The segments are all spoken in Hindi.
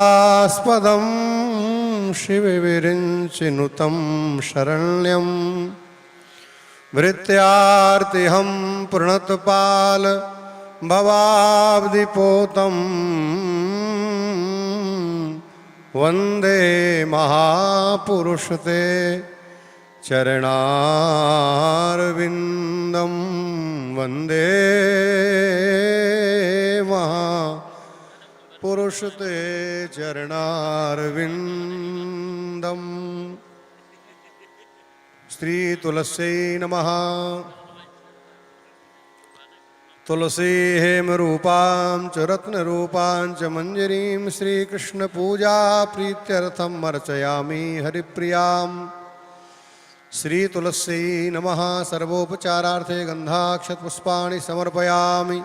आस्पदं शिवविरिञ्चिनुतं शरण्यं भृत्यार्तिहं प्रणतपाल भवाब्धिपोतं वन्दे महापुरुषते चरणारविन्दं वन्दे महापुरुषते चरणारविन्दं। श्री तुलस्यै नमः। तुलसी हेमरूपां च रत्नरूपां च मञ्जरीं श्रीकृष्णपूजा प्रीत्यर्थम् अर्चयामि हरिप्रियां। श्रीतुलस्यै नमः। सर्वोपचारार्थे गन्धाक्षतपुष्पाणि समर्पयामि।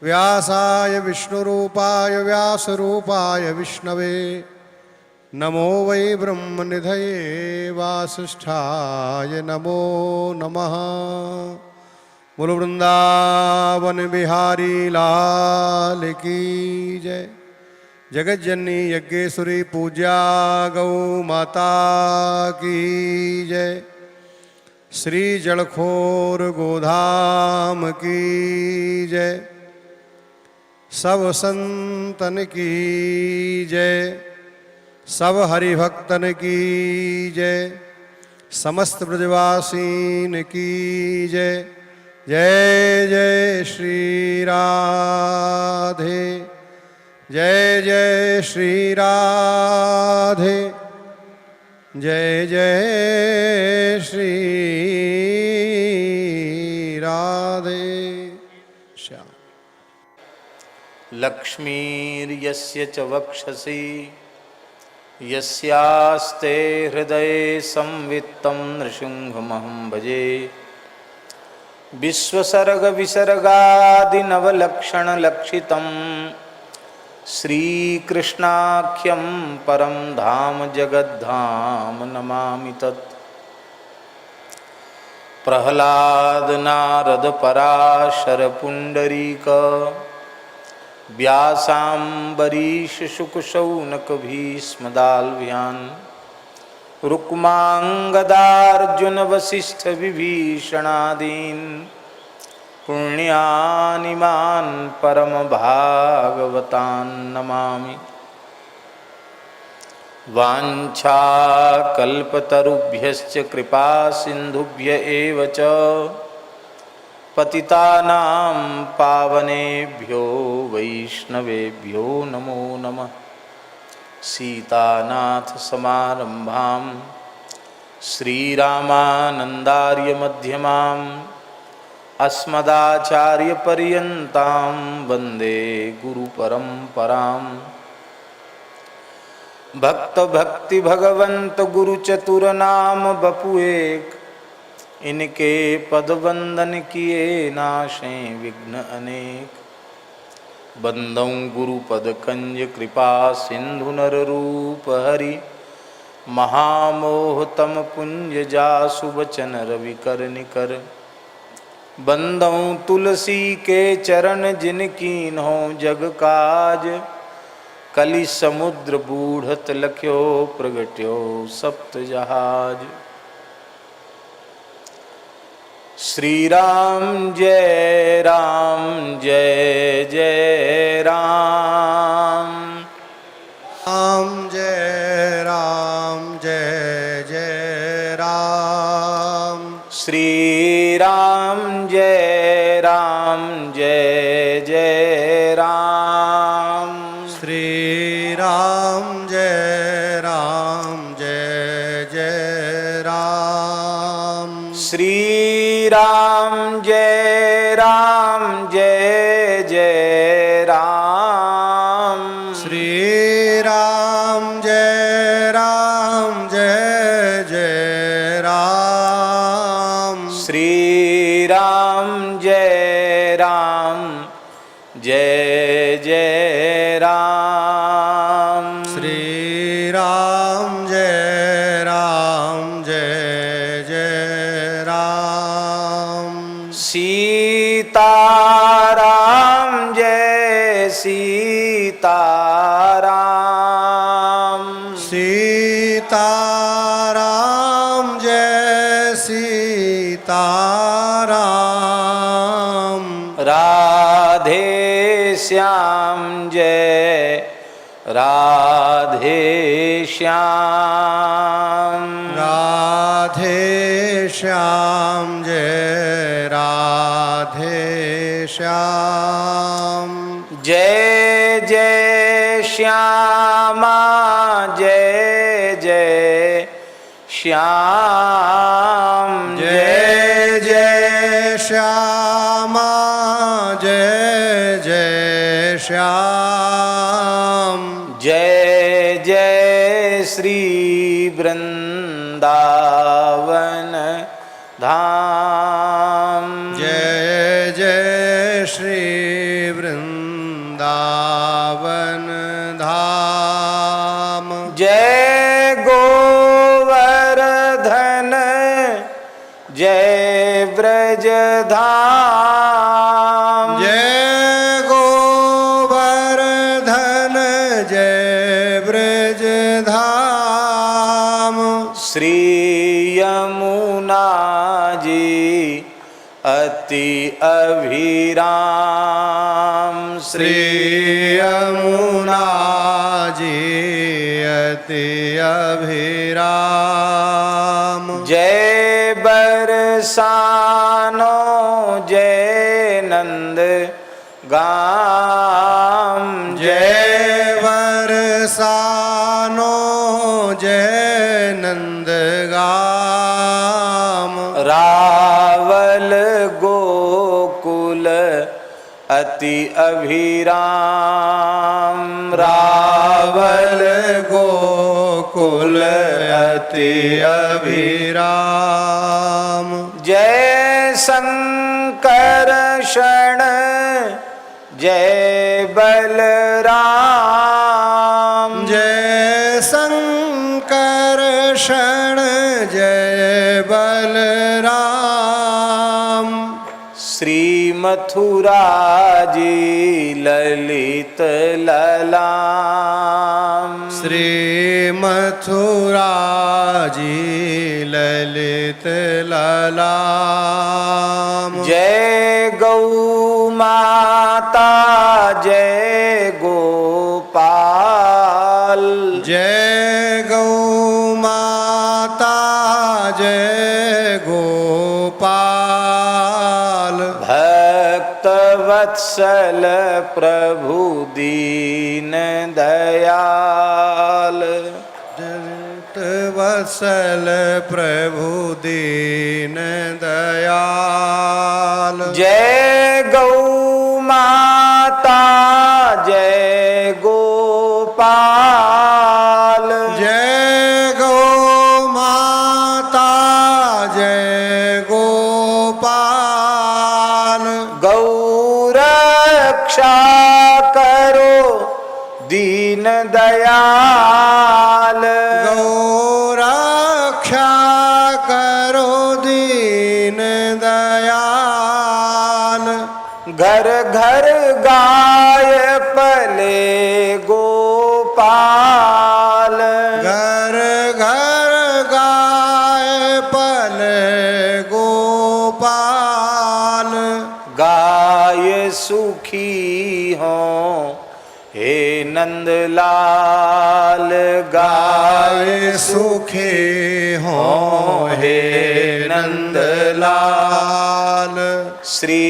व्यासाय विष्णुरूपाय व्यासरूपाय विष्णवे नमो वै ब्रह्मनिधये वासिष्ठाय नमो नमः। बोलो वृंदावन बिहारी लाल की जय। जगज्जननी यज्ञेश्वरी पूज्या गौ माता की जय। श्री जलखोर गोधाम की जय। सब संतन की जय। सब हरिभक्तन की जय। समस्त ब्रजवासीन की जय। जय जय श्री राधे। जय जय श्री राधे। जय जय श्री राधे। श्याम। लक्ष्मीर्यस्य च वक्षसि यस्यास्ते हृदये संवित्तं नृसिंहमहं भजे। विश्वसर्गविसर्गादिनवलक्षणलक्षितं श्रीकृष्णाख्यं परं धाम जगद्धाम नमामि तत्। प्रह्लाद नारद पराशर पुंडरीक व्यासाम्बरीश शुक शौनक भीष्मदाल्व्यान् रुक्मांगदार्जुन वसिष्ठ विभीषणादीन् पुण्यानिमान् परम भागवतान् नमामि। वाञ्छाकल्पतरुभ्यश्च कृपा सिन्धुभ्य एव च पतितानां पावनेभ्यो वैष्णवेभ्यो नमो नमः। सीतानाथ समारंभां श्रीरामानंदार्य मध्यमाम् अस्मदाचार्यपर्यन्तां वन्दे गुरुपरम्पराम्। भक्त भक्ति भगवंत गुरु चतुर नाम बपुएक इनके पद वंदन किए नाशे विघ्न अनेक। बंदौ गुरुपद कंज कृपा सिंधु नर रूप हरि महामोहतम पुंज जासु बचन रवि कर निकर। बंदौ तुलसी के चरण जिनकीन्हो जग काज कलि समुद्र बूढ़त लख्यो प्रगट्यो सप्त जहाज। श्री राम जय जय राम। राम जय जय राम। श्री राम जय जय राम। श्री राम जय जय राम। श्री राम जय जय राम। श्री राम जय जय राम। श्री राम जय जय राम। श्री राम जय जय राम। सीताराम जय सीताराम। सीताराम जय सीताराम राधे श्याम जय राधे श्याम राधे श्याम जय राधे श्याम जय जय श्यामा जय जय श्याम जय जय श्यामा जय जय श्याम जय जय श्री वृंदावन धाम जय जय श्री वृंदावन धाम जय गोवर्धन जय ब्रज धाम जय गोवर्धन जय ब्रज धाम श्री यमुना जी अति अभिराम श्री यमुना जी अति अभिराम जय बरसानो जय नंद गाम जय बरसानो जय नंदगाम रावल गोकुल अति अभिराम रावल गोकुल अति अभिराम जय संकर्षण जय बलराम जय संकर्षण जय बलराम श्री मथुरा जी ललित ललाम श्री मथुरा जी ललित ललाम जय गौ माता जय गोपाल जय गौ माता जय गोपाल भक्त वत्सल प्रभु दीन दयाल जगत वत्सल प्रभु दीन दयाल जय गौ माता जय गोपाल जय गौ माता जय गोपाल गौ रक्षा करो दीन दयाल गौ रक्षा करो दीन दयाल घर घर गाय पले गोपाल घर घर गाय पल गोपाल गाय सुखी हो हे नंदलाल गाय सुखी हो हे नंदलाल श्री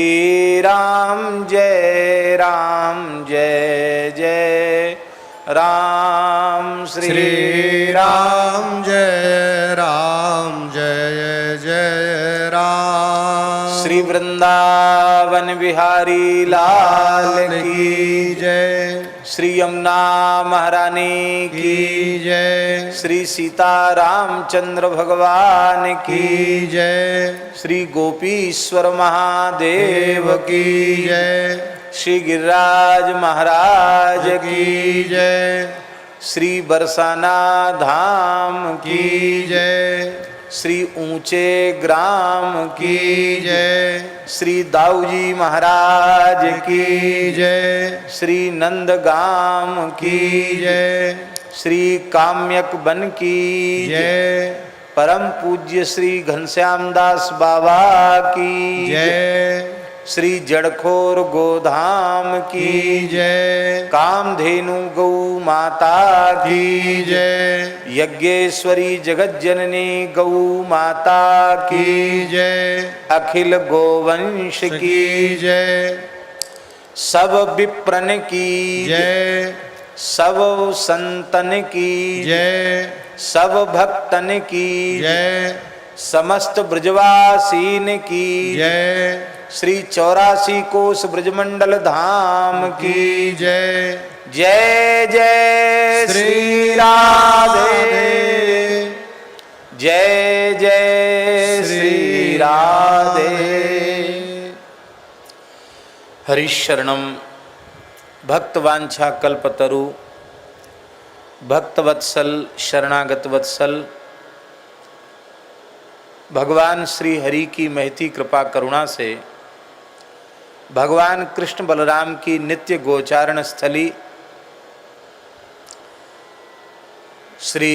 राम जय जय राम श्री राम जय जय राम श्री वृंदावन बिहारी लाल की जय श्री यमुना महारानी की जय श्री सीता रामचंद्र भगवान की जय श्री गोपीश्वर महादेव की जय श्री गिरिराज महाराज की जय श्री बरसाना धाम की जय श्री ऊंचे ग्राम की जय श्री दाऊजी महाराज की जय श्री नंदगाम की जय श्री काम्यक बन की जय। परम पूज्य श्री घनश्याम दास बाबा की जय। श्री जड़खोर गोधाम की जय। कामधेनु गौ माता की जय। यज्ञेश्वरी जगत जननी गौ माता की जय। अखिल गोवंश की जय। सब विप्रन की जय। सब संतन की जय। सब भक्तन की जय। समस्त ब्रजवासीन की जय। श्री 84 कोस ब्रजमंडल धाम की जय। जय जय श्री राधे जय जय श्री राधे। हरिशरणम भक्तवांछा कल्पतरु भक्तवत्सल शरणागत वत्सल भगवान श्री हरि की महती कृपा करुणा से भगवान कृष्ण बलराम की नित्य गोचारण स्थली श्री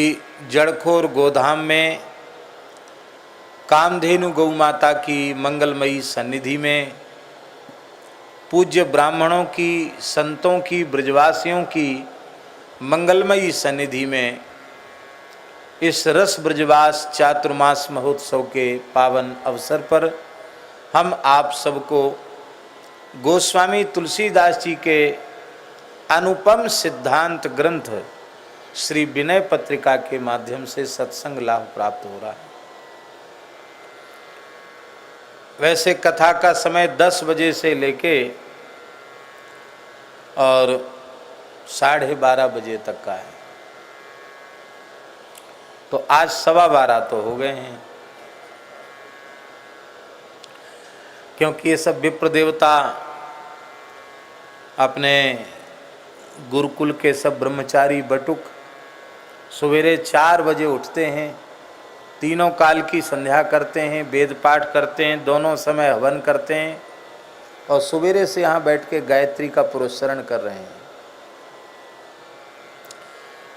जड़खोर गोधाम में कामधेनु गौ माता की मंगलमयी सन्निधि में पूज्य ब्राह्मणों की संतों की ब्रजवासियों की मंगलमयी सन्निधि में इस रस ब्रजवास चातुर्मास महोत्सव के पावन अवसर पर हम आप सबको गोस्वामी तुलसीदास जी के अनुपम सिद्धांत ग्रंथ श्री विनय पत्रिका के माध्यम से सत्संग लाभ प्राप्त हो रहा है। वैसे कथा का समय 10 बजे से लेके और 12:30 बजे तक का है, तो आज 12:15 तो हो गए हैं, क्योंकि ये सब विप्र देवता अपने गुरुकुल के सब ब्रह्मचारी बटुक सवेरे 4 बजे उठते हैं, तीनों काल की संध्या करते हैं, वेद पाठ करते हैं, दोनों समय हवन करते हैं और सवेरे से यहाँ बैठ के गायत्री का पुरस्चरण कर रहे हैं।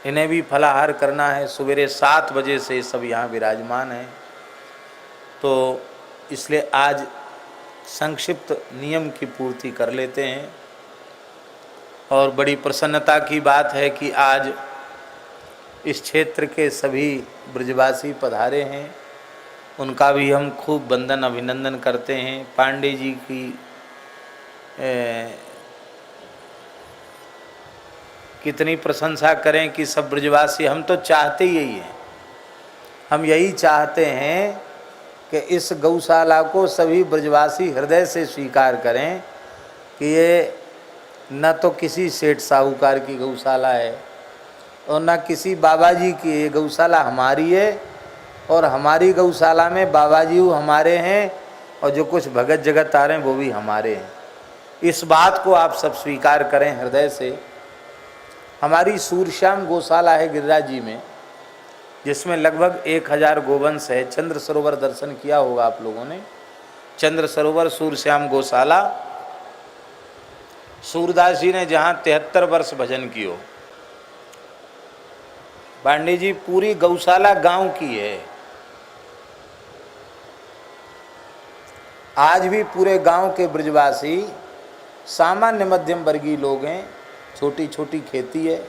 इन्हें भी फलाहार करना है, सवेरे 7 बजे से सब यहाँ विराजमान हैं। तो इसलिए आज संक्षिप्त नियम की पूर्ति कर लेते हैं। और बड़ी प्रसन्नता की बात है कि आज इस क्षेत्र के सभी ब्रजवासी पधारे हैं, उनका भी हम खूब वंदन अभिनंदन करते हैं। पांडे जी की कितनी प्रशंसा करें कि सब ब्रजवासी, हम तो चाहते यही हैं, हम यही चाहते हैं कि इस गौशाला को सभी ब्रजवासी हृदय से स्वीकार करें कि ये न तो किसी सेठ साहूकार की गौशाला है और न किसी बाबा जी की, ये गौशाला हमारी है और हमारी गौशाला में बाबा जी हमारे हैं और जो कुछ भगत जगत आ रहे हैं वो भी हमारे हैं। इस बात को आप सब स्वीकार करें हृदय से। हमारी सूरश्याम गौशाला है गिरिराज जी में, जिसमें लगभग 1000 गोवंश है। चंद्र सरोवर दर्शन किया होगा आप लोगों ने। चंद्र सरोवर सूरश्याम गौशाला, सूरदास जी ने जहाँ 73 वर्ष भजन कियो। पांडे जी पूरी गौशाला गांव की है। आज भी पूरे गांव के ब्रजवासी सामान्य मध्यम वर्गीय लोग हैं, छोटी छोटी खेती है,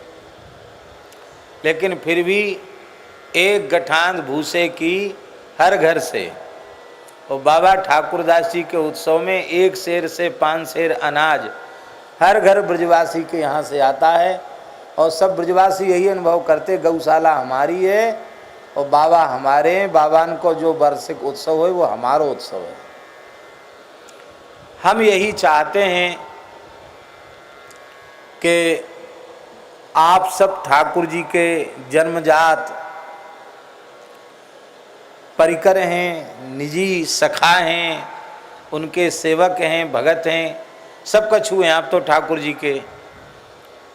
लेकिन फिर भी एक गठान भूसे की हर घर से, और बाबा ठाकुरदास जी के उत्सव में 1 सेर से 5 सेर अनाज हर घर ब्रजवासी के यहाँ से आता है। और सब ब्रजवासी यही अनुभव करते गौशाला हमारी है और बाबा हमारे हैं, बाबा को जो वार्षिक उत्सव है वो हमारा उत्सव है। हम यही चाहते हैं कि आप सब ठाकुर जी के जन्मजात परिकर हैं, निजी सखा हैं, उनके सेवक हैं, भगत हैं, सब कछु हैं आप तो ठाकुर जी के।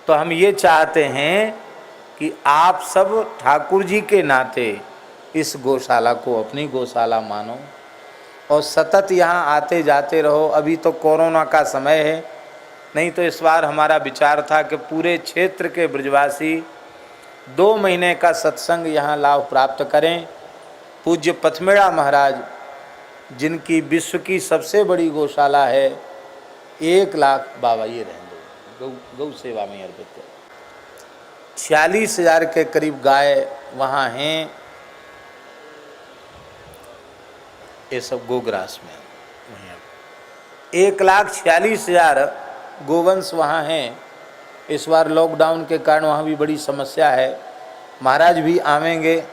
तो हम ये चाहते हैं कि आप सब ठाकुर जी के नाते इस गौशाला को अपनी गौशाला मानो और सतत यहाँ आते जाते रहो। अभी तो कोरोना का समय है, नहीं तो इस बार हमारा विचार था कि पूरे क्षेत्र के ब्रजवासी 2 महीने का सत्संग यहाँ लाभ प्राप्त करें। पूज्य पथमेड़ा महाराज, जिनकी विश्व की सबसे बड़ी गौशाला है, 1 लाख बाबा ये रहेंगे गौ सेवा में अर्पित करें। 46,000 के करीब गाय वहाँ हैं, ये सब गोग्रास में। 1,46,000 गोवंश वहाँ हैं। इस बार लॉकडाउन के कारण वहाँ भी बड़ी समस्या है। महाराज भी आवेंगे,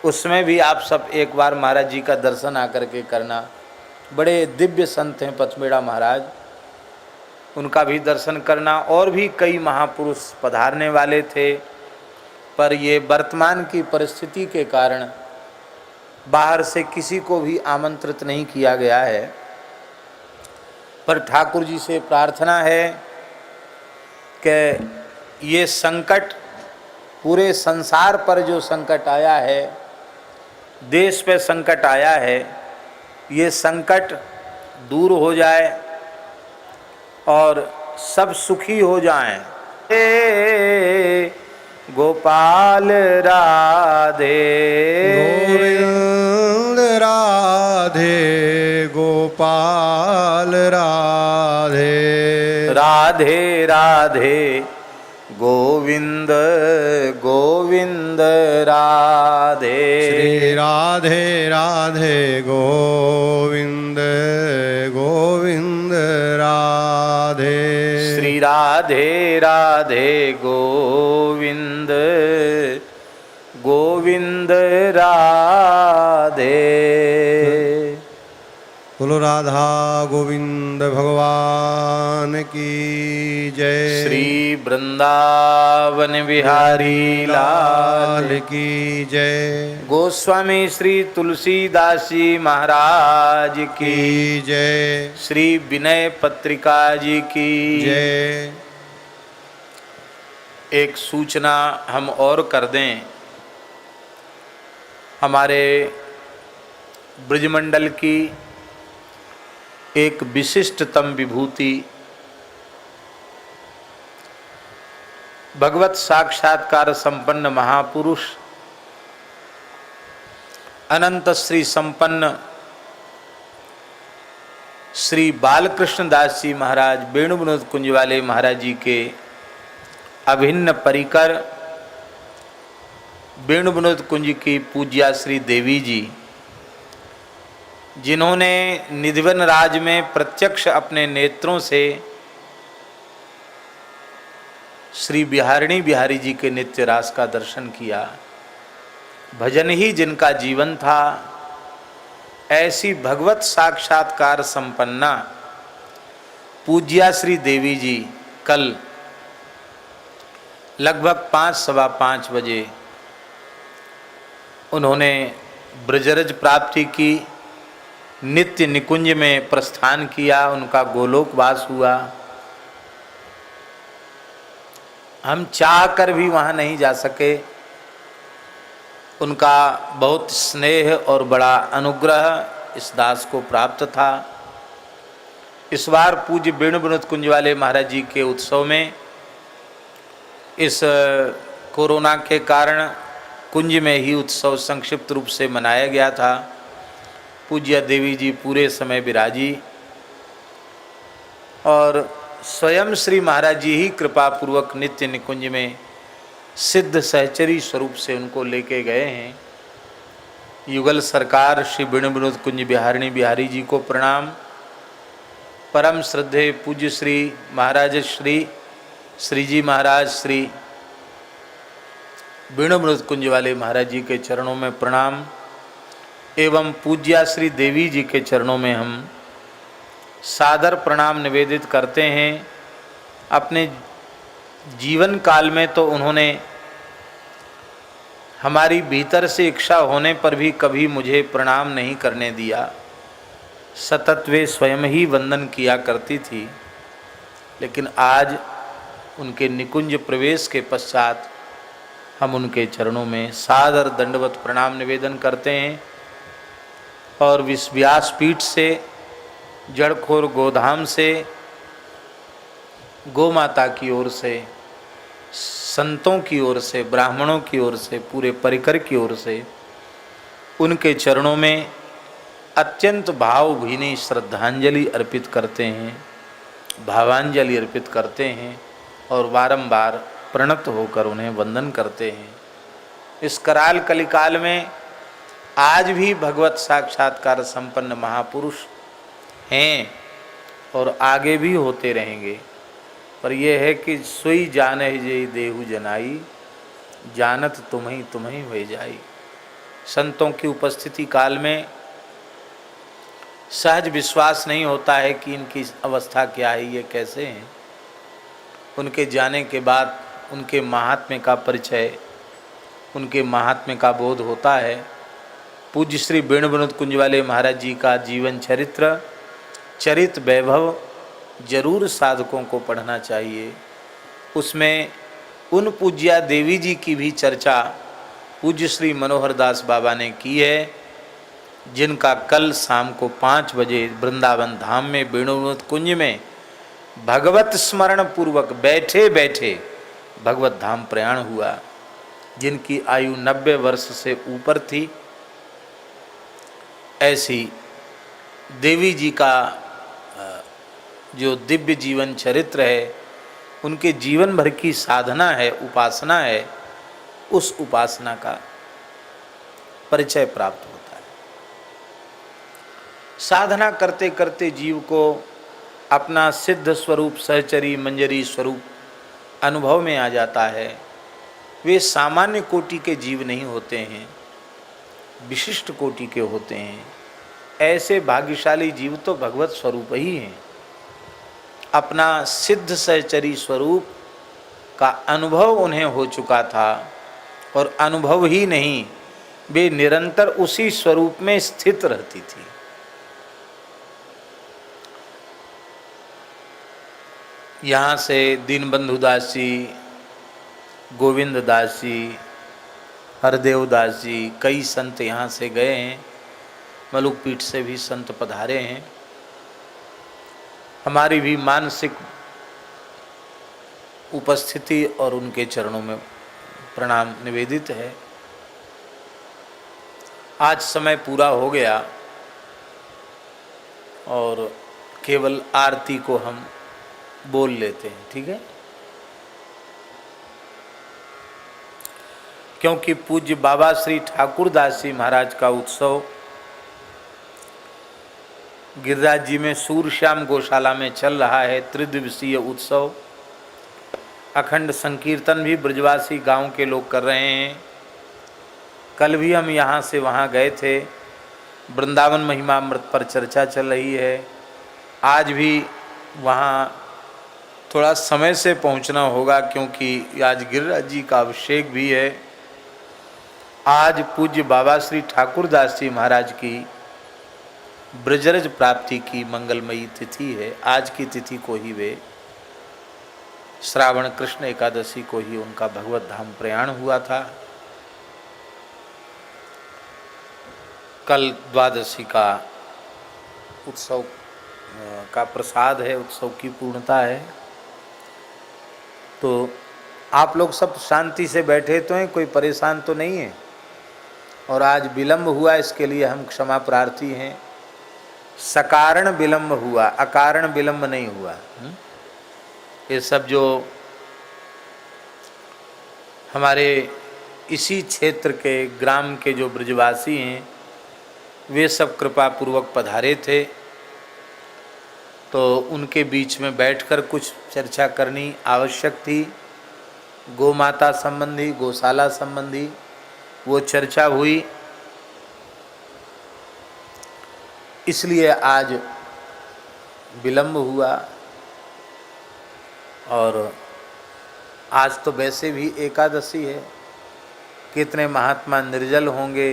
उसमें भी आप सब एक बार महाराज जी का दर्शन आकर के करना। बड़े दिव्य संत हैं पथमेड़ा महाराज, उनका भी दर्शन करना। और भी कई महापुरुष पधारने वाले थे, पर ये वर्तमान की परिस्थिति के कारण बाहर से किसी को भी आमंत्रित नहीं किया गया है। पर ठाकुर जी से प्रार्थना है कि ये संकट, पूरे संसार पर जो संकट आया है, देश पे संकट आया है, ये संकट दूर हो जाए और सब सुखी हो जाएं। गोपाल राधे गोविंद राधे गोपाल राधे राधे राधे गोविंद गोविंद राधे श्री राधे राधे गोविंद गोविंद राधे श्री राधे राधे गोविंद गोविंद राधे। बोलो राधा गोविंद भगवान की जय। श्री वृंदावन बिहारी लाल लाल की जय। गोस्वामी श्री तुलसीदास जी महाराज की की जय। श्री विनय पत्रिका जी की जय। एक सूचना हम और कर दें, हमारे ब्रजमंडल की एक विशिष्टतम विभूति, भगवत साक्षात्कार संपन्न महापुरुष, अनंत श्री संपन्न श्री बालकृष्ण दास जी महाराज वेणु विनोद कुंज वाले महाराज जी के अभिन्न परिकर वेणु विनोद कुंज की पूज्या श्री देवी जी, जिन्होंने निधिवन राज में प्रत्यक्ष अपने नेत्रों से श्री बिहारिणी बिहारी जी के नित्य रास का दर्शन किया, भजन ही जिनका जीवन था, ऐसी भगवत साक्षात्कार संपन्ना पूज्या श्री देवी जी कल लगभग 5-5:15 बजे उन्होंने ब्रजरज प्राप्ति की, नित्य निकुंज में प्रस्थान किया, उनका गोलोकवास हुआ। हम चाह कर भी वहाँ नहीं जा सके। उनका बहुत स्नेह और बड़ा अनुग्रह इस दास को प्राप्त था। इस बार पूज्य वेणु विनोद कुंज वाले महाराज जी के उत्सव में इस कोरोना के कारण कुंज में ही उत्सव संक्षिप्त रूप से मनाया गया था। पूज्य देवी जी पूरे समय विराजी और स्वयं श्री महाराज जी ही कृपा पूर्वक नित्य निकुंज में सिद्ध सहचरी स्वरूप से उनको लेके गए हैं। युगल सरकार श्री वेणु विनोद कुंज बिहारिणी बिहारी जी को प्रणाम। परम श्रद्धेय पूज्य श्री महाराज श्री जी महाराज श्री वेणु विनोद कुंज वाले महाराज जी के चरणों में प्रणाम एवं पूज्या श्री देवी जी के चरणों में हम सादर प्रणाम निवेदित करते हैं। अपने जीवन काल में तो उन्होंने हमारी भीतर से इच्छा होने पर भी कभी मुझे प्रणाम नहीं करने दिया। सतत वे स्वयं ही वंदन किया करती थी, लेकिन आज उनके निकुंज प्रवेश के पश्चात हम उनके चरणों में सादर दंडवत प्रणाम निवेदन करते हैं और व्यासपीठ से, जड़खोर गोधाम से, गौ माता की ओर से संतों की ओर से, ब्राह्मणों की ओर से, पूरे परिकर की ओर से उनके चरणों में अत्यंत भावभीनी श्रद्धांजलि अर्पित करते हैं, भावांजलि अर्पित करते हैं और बारंबार प्रणत होकर उन्हें वंदन करते हैं। इस कराल कलिकाल में आज भी भगवत साक्षात्कार संपन्न महापुरुष हैं और आगे भी होते रहेंगे, पर यह है कि सोई जाने जे देहु जनाई, जानत तुम्हें तुम्हें हो जाई। संतों की उपस्थिति काल में सहज विश्वास नहीं होता है कि इनकी अवस्था क्या है, ये कैसे हैं। उनके जाने के बाद उनके महात्म्य का परिचय, उनके महात्म्य का बोध होता है। पूज्य श्री वेणु विनोद कुंज वाले महाराज जी का जीवन चरित्र, चरित वैभव जरूर साधकों को पढ़ना चाहिए। उसमें उन पूज्या देवी जी की भी चर्चा पूज्य श्री मनोहर दास बाबा ने की है, जिनका कल शाम को 5 बजे वृंदावन धाम में वेणु विनोद कुंज में भगवत स्मरण पूर्वक बैठे बैठे भगवत धाम प्रयाण हुआ, जिनकी आयु 90 वर्ष से ऊपर थी। ऐसी देवी जी का जो दिव्य जीवन चरित्र है, उनके जीवन भर की साधना है, उपासना है, उस उपासना का परिचय प्राप्त होता है। साधना करते करते जीव को अपना सिद्ध स्वरूप, सहचरी मंजरी स्वरूप अनुभव में आ जाता है। वे सामान्य कोटि के जीव नहीं होते हैं, विशिष्ट कोटि के होते हैं। ऐसे भाग्यशाली जीव तो भगवत स्वरूप ही हैं। अपना सिद्ध सहचरी स्वरूप का अनुभव उन्हें हो चुका था, और अनुभव ही नहीं, वे निरंतर उसी स्वरूप में स्थित रहती थी। यहाँ से दीनबंधु दास जी, गोविंद दास जी, हरदेव दास जी, कई संत यहाँ से गए हैं। मलुक पीठ से भी संत पधारे हैं। हमारी भी मानसिक उपस्थिति और उनके चरणों में प्रणाम निवेदित है। आज समय पूरा हो गया और केवल आरती को हम बोल लेते हैं, ठीक है? क्योंकि पूज्य बाबा श्री ठाकुर दास जी महाराज का उत्सव गिरिराज जी में सूरश्याम गौशाला में चल रहा है। त्रिदिवसीय उत्सव, अखंड संकीर्तन भी ब्रजवासी गांव के लोग कर रहे हैं। कल भी हम यहाँ से वहाँ गए थे, वृंदावन महिमामृत पर चर्चा चल रही है। आज भी वहाँ थोड़ा समय से पहुँचना होगा, क्योंकि आज गिरिराज जी का अभिषेक भी है। आज पूज्य बाबा श्री ठाकुर दास जी महाराज की ब्रजरज प्राप्ति की मंगलमयी तिथि है। आज की तिथि को ही वे श्रावण कृष्ण एकादशी को ही उनका भगवत धाम प्रयाण हुआ था। कल द्वादशी का उत्सव का प्रसाद है, उत्सव की पूर्णता है। तो आप लोग सब शांति से बैठे तो हैं, कोई परेशान तो नहीं है। और आज विलंब हुआ, इसके लिए हम क्षमा प्रार्थी हैं। सकारण विलंब हुआ, अकारण विलंब नहीं हुआ। ये सब जो हमारे इसी क्षेत्र के ग्राम के जो ब्रजवासी हैं, वे सब कृपा पूर्वक पधारे थे, तो उनके बीच में बैठकर कुछ चर्चा करनी आवश्यक थी। गोमाता संबंधी, गौशाला संबंधी वो चर्चा हुई, इसलिए आज विलंब हुआ। और आज तो वैसे भी एकादशी है। कितने महात्मा निर्जल होंगे,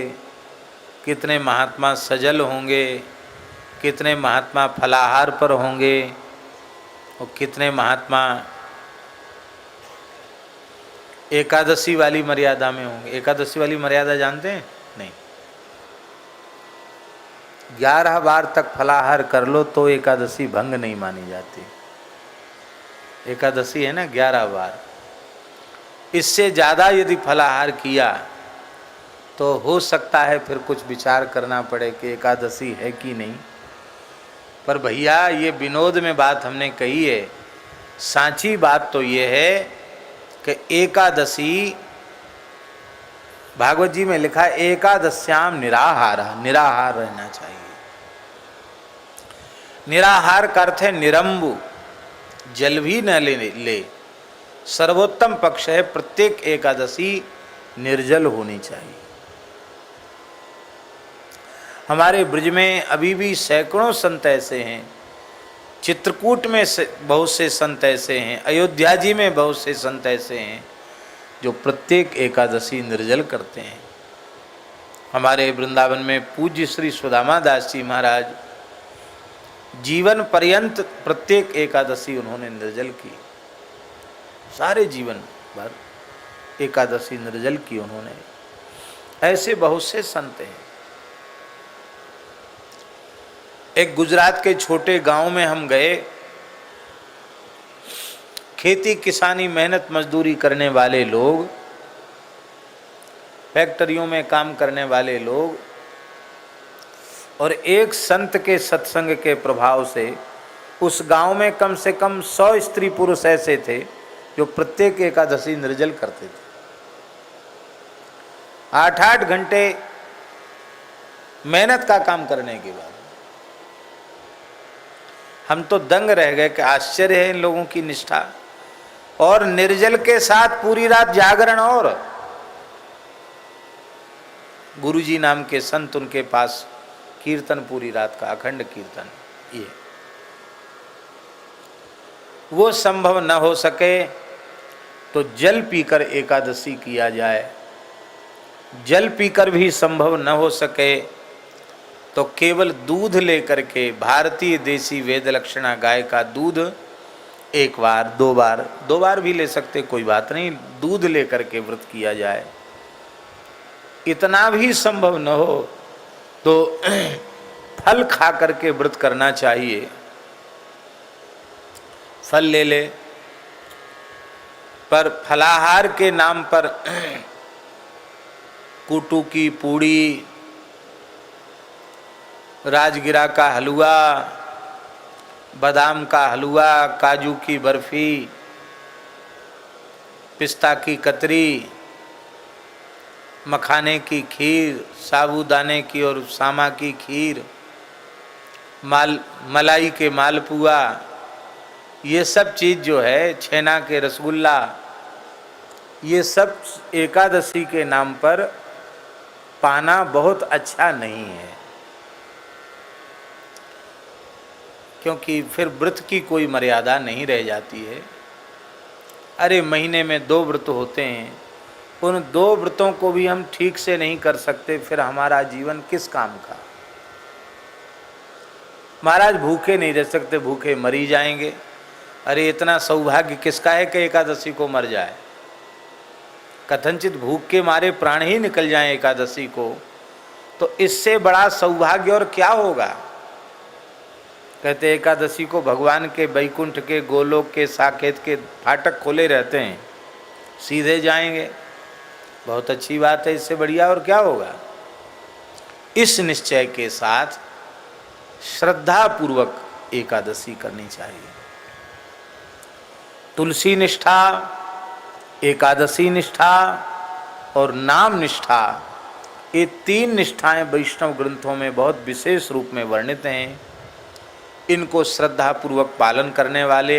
कितने महात्मा सजल होंगे, कितने महात्मा फलाहार पर होंगे, और कितने महात्मा एकादशी वाली मर्यादा में होंगे। एकादशी वाली मर्यादा जानते हैं? नहीं। 11 बार तक फलाहार कर लो तो एकादशी भंग नहीं मानी जाती। एकादशी है ना 11 बार, इससे ज़्यादा यदि फलाहार किया तो हो सकता है फिर कुछ विचार करना पड़े कि एकादशी है कि नहीं। पर भैया ये विनोद में बात हमने कही है, सांची बात तो ये है कि एकादशी, भागवत जी में लिखा है एकादश्याम निराहार, निराहार रहना चाहिए। निराहार का अर्थ है निरंबु, जल भी न ले। सर्वोत्तम पक्ष है प्रत्येक एकादशी निर्जल होनी चाहिए। हमारे ब्रज में अभी भी सैकड़ों संत ऐसे हैं, चित्रकूट में बहुत से संत ऐसे हैं, अयोध्या जी में बहुत से संत ऐसे हैं जो प्रत्येक एकादशी निर्जल करते हैं। हमारे वृंदावन में पूज्य श्री सुदामा दास जी महाराज जीवन पर्यंत प्रत्येक एकादशी उन्होंने निर्जल की, सारे जीवन भर एकादशी निर्जल की उन्होंने। ऐसे बहुत से संत हैं। एक गुजरात के छोटे गांव में हम गए, खेती किसानी मेहनत मजदूरी करने वाले लोग, फैक्ट्रियों में काम करने वाले लोग, और एक संत के सत्संग के प्रभाव से उस गांव में कम से कम 100 स्त्री पुरुष ऐसे थे जो प्रत्येक एकादशी निर्जल करते थे। 8-8 घंटे मेहनत का काम करने के बाद हम तो दंग रह गए कि आश्चर्य है इन लोगों की निष्ठा। और निर्जल के साथ पूरी रात जागरण। और गुरुजी नाम के संत, उनके पास कीर्तन पूरी रात का, अखंड कीर्तन। ये वो संभव न हो सके तो जल पीकर एकादशी किया जाए। जल पीकर भी संभव न हो सके तो केवल दूध लेकर के, भारतीय देसी वेद लक्षणा गाय का दूध 1 बार 2 बार भी ले सकते, कोई बात नहीं, दूध लेकर के व्रत किया जाए। इतना भी संभव न हो तो फल खा करके व्रत करना चाहिए। फल ले ले, पर फलाहार के नाम पर कुटू की पूड़ी, राजगिरा का हलवा, बादाम का हलवा, काजू की बर्फी, पिस्ता की कतरी, मखाने की खीर, साबूदाने की और सामा की खीर, मलाई के मालपुआ, ये सब चीज़ जो है, छेना के रसगुल्ला, ये सब एकादशी के नाम पर पाना बहुत अच्छा नहीं है, क्योंकि फिर व्रत की कोई मर्यादा नहीं रह जाती है। अरे महीने में 2 व्रत होते हैं, उन 2 व्रतों को भी हम ठीक से नहीं कर सकते, फिर हमारा जीवन किस काम का। महाराज भूखे नहीं रह सकते, भूखे मरी जाएंगे। अरे इतना सौभाग्य किसका है कि एकादशी को मर जाए। कथनचित भूख के मारे प्राण ही निकल जाएं एकादशी को, तो इससे बड़ा सौभाग्य और क्या होगा। कहते एकादशी को भगवान के बैकुंठ के, गोलोक के, साकेत के फाटक खोले रहते हैं, सीधे जाएंगे। बहुत अच्छी बात है, इससे बढ़िया और क्या होगा। इस निश्चय के साथ श्रद्धा पूर्वक एकादशी करनी चाहिए। तुलसी निष्ठा, एकादशी निष्ठा और नाम निष्ठा, ये 3 निष्ठाएं वैष्णव ग्रंथों में बहुत विशेष रूप में वर्णित हैं। इनको श्रद्धा पूर्वक पालन करने वाले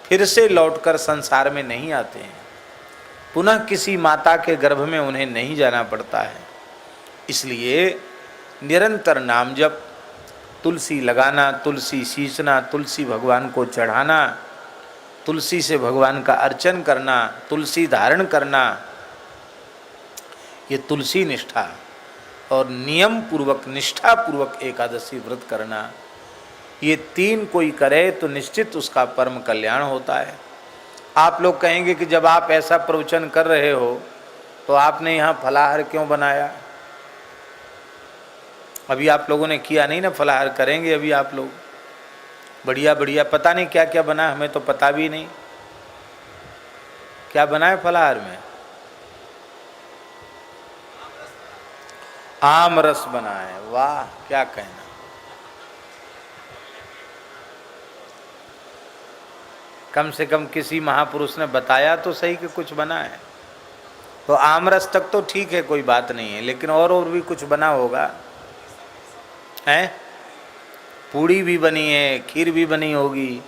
फिर से लौटकर संसार में नहीं आते हैं, पुनः किसी माता के गर्भ में उन्हें नहीं जाना पड़ता है। इसलिए निरंतर नाम जप, तुलसी लगाना, तुलसी सींचना, तुलसी भगवान को चढ़ाना, तुलसी से भगवान का अर्चन करना, तुलसी धारण करना, ये तुलसी निष्ठा और नियम पूर्वक, निष्ठा पूर्वक एकादशी व्रत करना, ये 3 कोई करे तो निश्चित उसका परम कल्याण होता है। आप लोग कहेंगे कि जब आप ऐसा प्रवचन कर रहे हो तो आपने यहाँ फलाहार क्यों बनाया। अभी आप लोगों ने किया नहीं ना, फलाहार करेंगे अभी आप लोग। बढ़िया बढ़िया, पता नहीं क्या क्या बना, हमें तो पता भी नहीं। क्या बनाए फलाहार में? आम रस बना है। वाह, क्या कहना। कम से कम किसी महापुरुष ने बताया तो सही कि कुछ बना है। तो आम रस तक तो ठीक है, कोई बात नहीं है, लेकिन और भी कुछ बना होगा है। पूड़ी भी बनी है, खीर भी बनी होगी,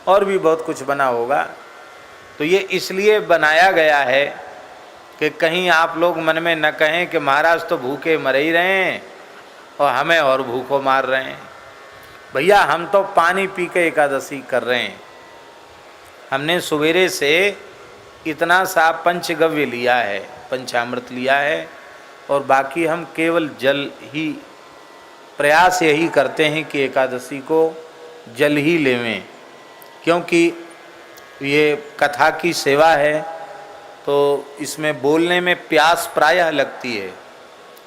और भी बहुत कुछ बना होगा। तो ये इसलिए बनाया गया है कि कहीं आप लोग मन में न कहें कि महाराज तो भूखे मर ही रहे हैं और हमें और भूखों मार रहे हैं। भैया हम तो पानी पी के एकादशी कर रहे हैं। हमने सवेरे से इतना सा पंचगव्य लिया है, पंचामृत लिया है, और बाकी हम केवल जल ही, प्रयास यही करते हैं कि एकादशी को जल ही लेवें, क्योंकि ये कथा की सेवा है तो इसमें बोलने में प्यास प्रायः लगती है।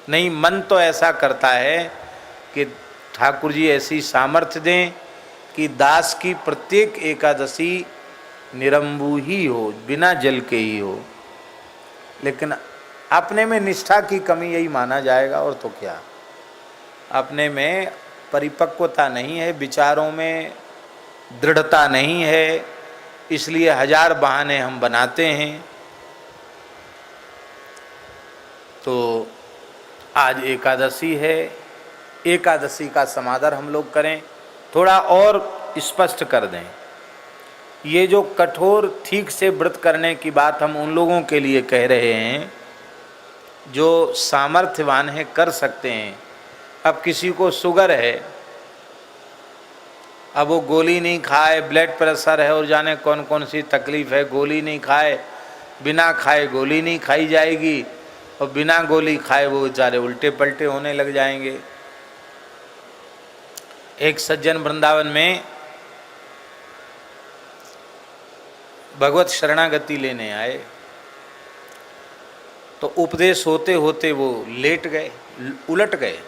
नहीं, मन तो ऐसा करता है कि ठाकुर जी ऐसी सामर्थ्य दें कि दास की प्रत्येक एकादशी निरंबू ही हो, बिना जल के ही हो। लेकिन अपने में निष्ठा की कमी यही माना जाएगा, और तो क्या। अपने में परिपक्वता नहीं है, विचारों में दृढ़ता नहीं है, इसलिए हजार बहाने हम बनाते हैं। तो आज एकादशी है, एकादशी का समादर हम लोग करें। थोड़ा और स्पष्ट कर दें, ये जो कठोर ठीक से व्रत करने की बात हम उन लोगों के लिए कह रहे हैं जो सामर्थ्यवान है, कर सकते हैं। अब किसी को शुगर है, अब वो गोली नहीं खाए, ब्लड प्रेशर है और जाने कौन कौन सी तकलीफ है, गोली नहीं खाए, बिना खाए गोली नहीं खाई जाएगी, और बिना गोली खाए वो बेचारे उल्टे पलटे होने लग जाएंगे। एक सज्जन वृंदावन में भगवत शरणागति लेने आए, तो उपदेश होते होते वो लेट गए, उलट गए।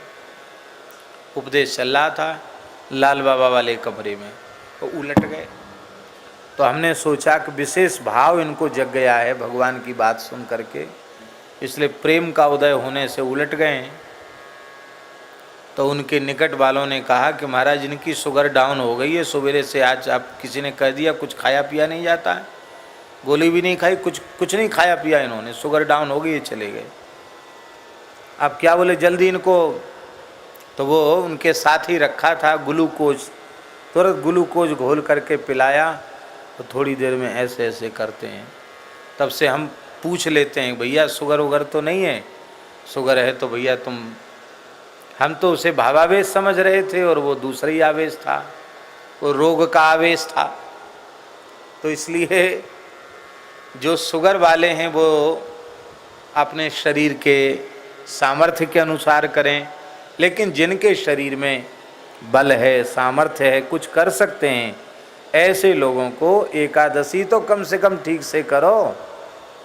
उपदेश चल रहा था लाल बाबा वाले कमरे में, तो उलट गए। तो हमने सोचा कि विशेष भाव इनको जग गया है भगवान की बात सुन करके, इसलिए प्रेम का उदय होने से उलट गए। तो उनके निकट वालों ने कहा कि महाराज इनकी शुगर डाउन हो गई है, सवेरे से आज आप किसी ने कह दिया कुछ खाया पिया नहीं जाता है, गोली भी नहीं खाई, कुछ नहीं खाया पिया इन्होंने, शुगर डाउन हो गई, ये चले गए। अब क्या बोले, जल्दी इनको। तो वो उनके साथ ही रखा था ग्लूकोज, तुरंत ग्लूकोज घोल करके पिलाया। तो थोड़ी देर में ऐसे ऐसे करते हैं। तब से हम पूछ लेते हैं, भैया शुगर वगर तो नहीं है? शुगर है तो भैया तुम, हम तो उसे भावावेश समझ रहे थे और वो दूसरा ही आवेश था, वो रोग का आवेश था। तो इसलिए जो शुगर वाले हैं वो अपने शरीर के सामर्थ्य के अनुसार करें, लेकिन जिनके शरीर में बल है, सामर्थ्य है, कुछ कर सकते हैं, ऐसे लोगों को एकादशी तो कम से कम ठीक से करो,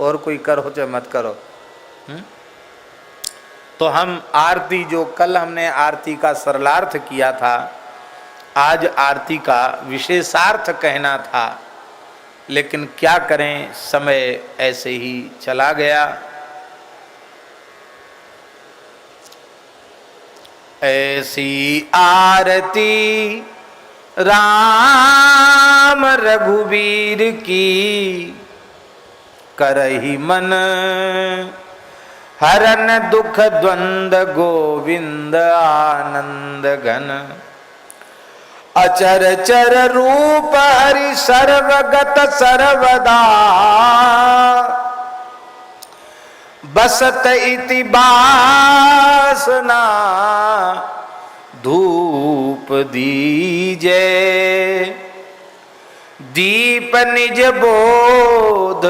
और कोई करो चाहे मत करो। तो हम आरती, जो कल हमने आरती का सरलार्थ किया था, आज आरती का विशेषार्थ कहना था, लेकिन क्या करें, समय ऐसे ही चला गया। ऐसी आरती राम रघुवीर की, करहि मन हरन दुख द्वंद गोविंद आनंद घन। अचर चर रूप हरि सर्वगत सर्वदा, बसत इति बासना धूप दीजे। दीप निज बोध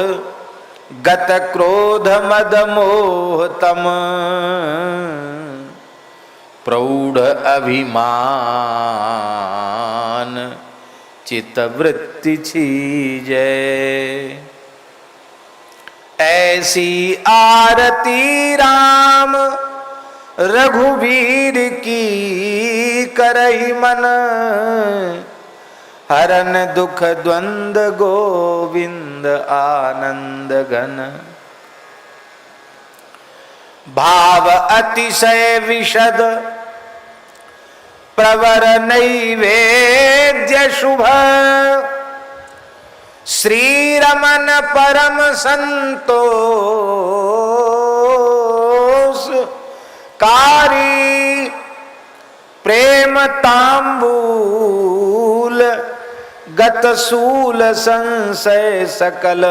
गत क्रोध मद मोह तम, प्रौढ़ अभिमान चित वृत्ति छीजे। ऐसी आरती राम रघुवीर की, करहि मन हरन दुख द्वंद गोविंद आनंद घन। भाव अतिशय विशद प्रवर नैवेद्य शुभ। श्री रमन परम संतोष कारी। प्रेम तांबूल गत सूल संशय सकल।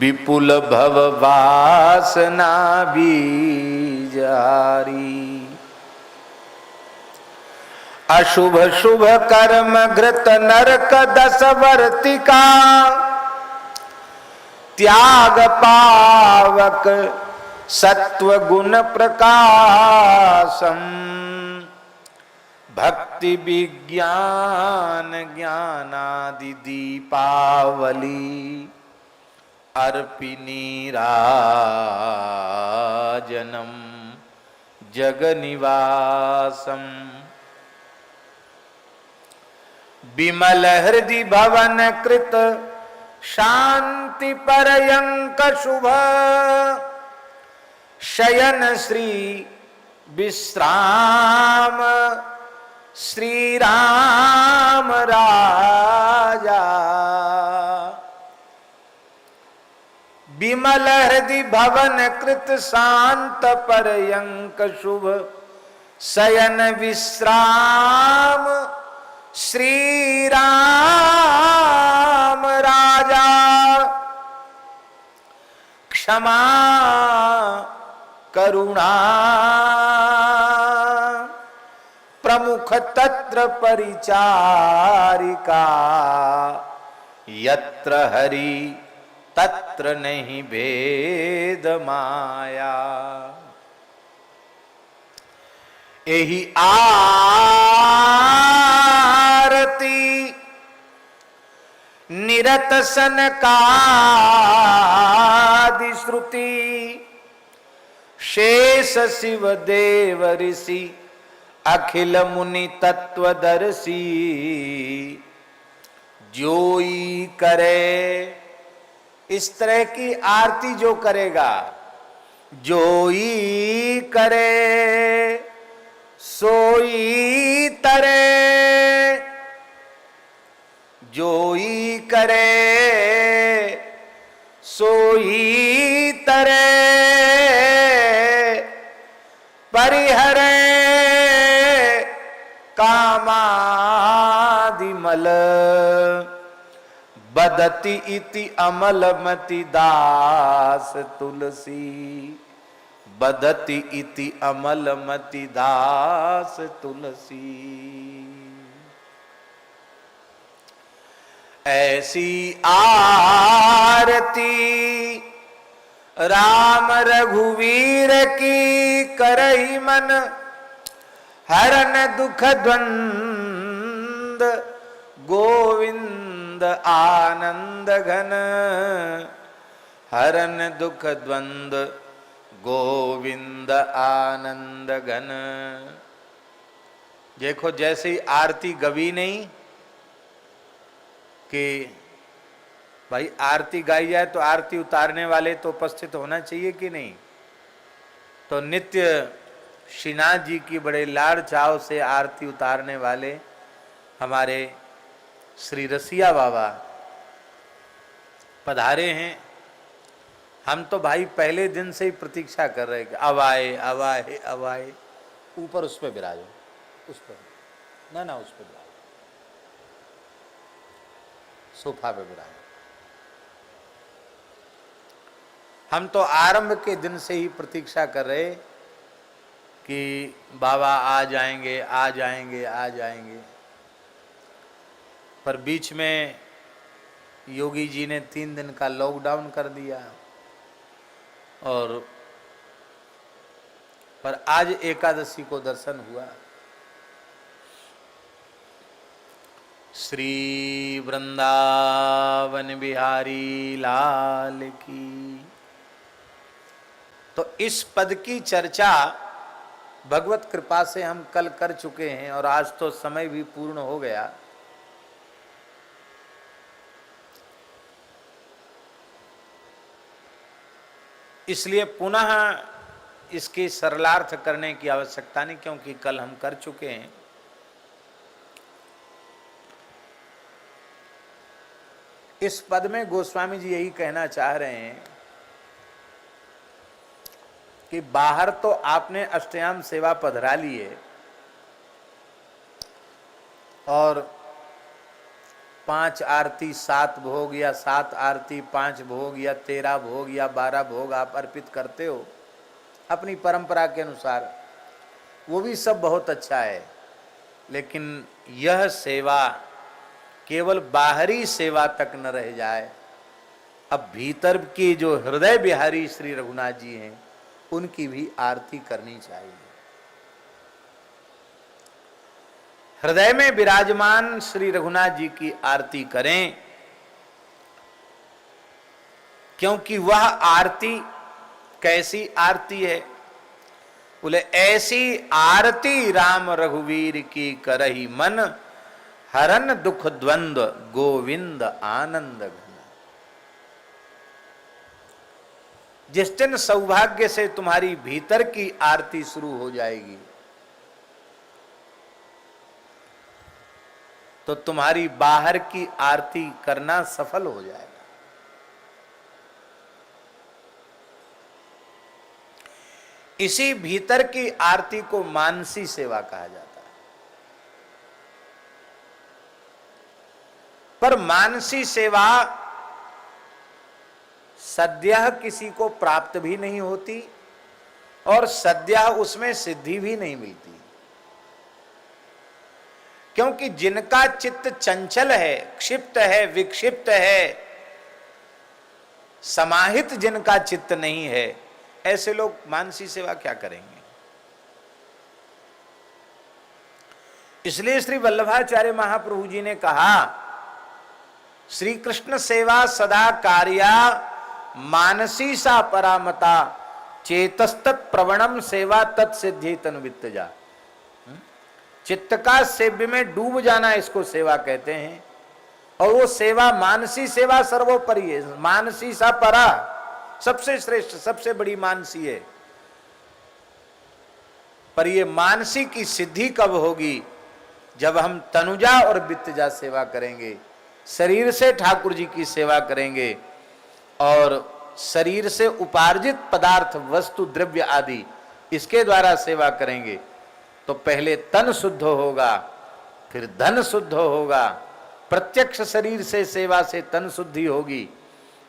विपुल भव वासना बीजारी। अशुभ शुभ कर्म घृत नरक दस वर्तिका। त्याग पावक सत्व गुण प्रकाशम। भक्ति विज्ञान ज्ञानादि दीपावली। अर्पिनी राजनम जगनिवासम। विमल हृदि भवन कृत शांति परयंक शुभ। शयन श्री विश्राम श्री राम राजा। विमल हृदि भवन कृत शांत परयंक शुभ। शयन विश्राम श्री राम राजा। क्षमा करुणा प्रमुख तत्र परिचारिका। यत्र हरि तत्र नहीं भेद माया। एहि आरती निरत सनकादि श्रुति। शेष शिव देव ऋषि अखिल मुनि तत्वदर्शी। जोई करे इस तरह की आरती जो करेगा। जोई करे सोई तरे। जोई करे सोई तरे। परिहरे कामादिमल। बदति इति अमलमति दास तुलसी। बदति इति अमलमति दास तुलसी। ऐसी आरती राम रघुवीर की करई मन। हरन दुख द्वंद गोविंद आनंद घन। हरन दुख द्वंद गोविंद आनंद घन। देखो जैसे ही आरती गवी नहीं कि भाई आरती गाई जाए तो आरती उतारने वाले तो उपस्थित होना चाहिए कि नहीं। तो नित्य श्रीनाथ जी की बड़े लाड़ चाव से आरती उतारने वाले हमारे श्री रसिया बाबा पधारे हैं। हम तो भाई पहले दिन से ही प्रतीक्षा कर रहे हैं अब आए अब आए अब आए। ऊपर उस पर विराजो, उस पर ना उस पर विराजो, सोफा पे विराजो। हम तो आरंभ के दिन से ही प्रतीक्षा कर रहे कि बाबा आ जाएंगे आ जाएंगे आ जाएंगे। पर बीच में योगी जी ने 3 दिन का लॉकडाउन कर दिया और पर आज एकादशी को दर्शन हुआ। श्री वृंदावन बिहारी लाल की। तो इस पद की चर्चा भगवत कृपा से हम कल कर चुके हैं और आज तो समय भी पूर्ण हो गया। इसलिए पुनः इसकी सरलार्थ करने की आवश्यकता नहीं, क्योंकि कल हम कर चुके हैं। इस पद में गोस्वामी जी यही कहना चाह रहे हैं कि बाहर तो आपने अष्टयाम सेवा पधरा ली है और 5 आरती 7 भोग या 7 आरती 5 भोग या 13 भोग या 12 भोग आप अर्पित करते हो अपनी परंपरा के अनुसार, वो भी सब बहुत अच्छा है। लेकिन यह सेवा केवल बाहरी सेवा तक न रह जाए, अब भीतर की जो हृदय बिहारी श्री रघुनाथ जी हैं उनकी भी आरती करनी चाहिए। हृदय में विराजमान श्री रघुनाथ जी की आरती करें, क्योंकि वह आरती कैसी आरती है? बोले ऐसी आरती राम रघुवीर की करही मन, हरन दुख द्वंद्व गोविंद आनंद घन। जिस दिन सौभाग्य से तुम्हारी भीतर की आरती शुरू हो जाएगी तो तुम्हारी बाहर की आरती करना सफल हो जाएगा। इसी भीतर की आरती को मानसी सेवा कहा जाता है। पर मानसी सेवा सद्यः किसी को प्राप्त भी नहीं होती और सद्यः उसमें सिद्धि भी नहीं मिलती, क्योंकि जिनका चित्त चंचल है, क्षिप्त है, विक्षिप्त है, समाहित जिनका चित्त नहीं है, ऐसे लोग मानसी सेवा क्या करेंगे? इसलिए श्री वल्लभाचार्य महाप्रभु जी ने कहा, श्री कृष्ण सेवा सदा कार्या मानसी सा परामता, चेतस्तत् प्रवणम सेवा तत्सिद्धि तनुवित्तजा। चित्त का सेव्य में डूब जाना इसको सेवा कहते हैं, और वो सेवा मानसी सेवा सर्वोपरि है। मानसी सा परा, सबसे श्रेष्ठ, सबसे बड़ी मानसी है। पर ये मानसी की सिद्धि कब होगी? जब हम तनुजा और वित्तजा सेवा करेंगे, शरीर से ठाकुर जी की सेवा करेंगे और शरीर से उपार्जित पदार्थ, वस्तु, द्रव्य आदि इसके द्वारा सेवा करेंगे तो पहले तन शुद्ध होगा, फिर धन शुद्ध होगा। प्रत्यक्ष शरीर से सेवा से तन शुद्धि होगी,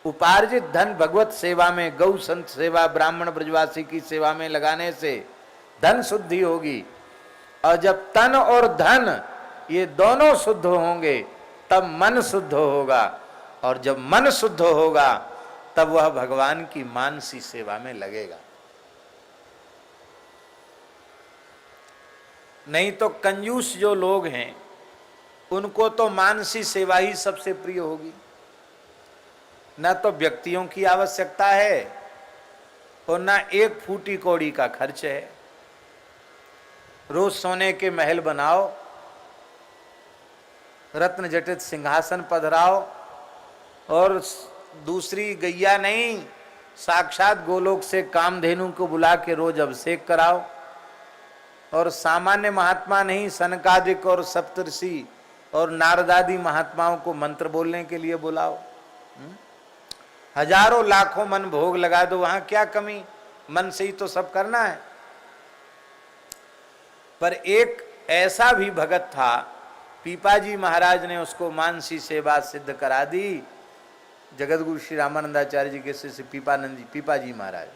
उपार्जित धन भगवत सेवा में, गौ संत सेवा, ब्राह्मण ब्रजवासी की सेवा में लगाने से धन शुद्धि होगी। और जब तन और धन ये दोनों शुद्ध होंगे तब मन शुद्ध होगा, और जब मन शुद्ध होगा तब वह भगवान की मानसी सेवा में लगेगा। नहीं तो कंजूस जो लोग हैं उनको तो मानसी सेवा ही सबसे प्रिय होगी। न तो व्यक्तियों की आवश्यकता है और न एक फूटी कौड़ी का खर्च है। रोज सोने के महल बनाओ, रत्न जटित सिंहासन पधराओ, और दूसरी गैया नहीं, साक्षात गोलोक से कामधेनु को बुला के रोज अभिषेक कराओ, और सामान्य महात्मा नहीं, सनकादिक और सप्तर्षि और नारदादि महात्माओं को मंत्र बोलने के लिए बुलाओ। हजारों लाखों मन भोग लगा दो, वहां क्या कमी? मन से ही तो सब करना है। पर एक ऐसा भी भगत था, पीपाजी महाराज ने उसको मानसी सेवा सिद्ध करा दी। जगतगुरु श्री रामानंदाचार्य जी के शिष्य पीपाजी महाराज।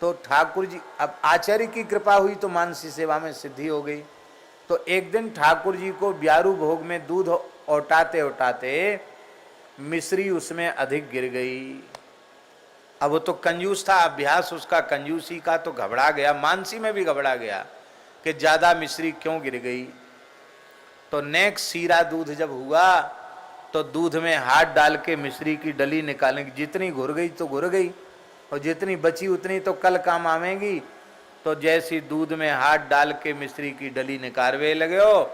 तो ठाकुर जी, अब आचार्य की कृपा हुई तो मानसी सेवा में सिद्धि हो गई। तो एक दिन ठाकुर जी को ब्यारू भोग में दूध औटाते औटाते मिश्री उसमें अधिक गिर गई। अब वो तो कंजूस था, अभ्यास उसका कंजूसी का, तो घबरा गया, मानसी में भी घबरा गया कि ज्यादा मिश्री क्यों गिर गई। तो नेक सीरा दूध जब हुआ तो दूध में हाथ डाल के मिश्री की डली निकालने की, जितनी घुर गई तो घुर गई और जितनी बची उतनी तो कल काम आवेगी। तो जैसी दूध में हाथ डाल के मिश्री की डली निकारवे लगे हो,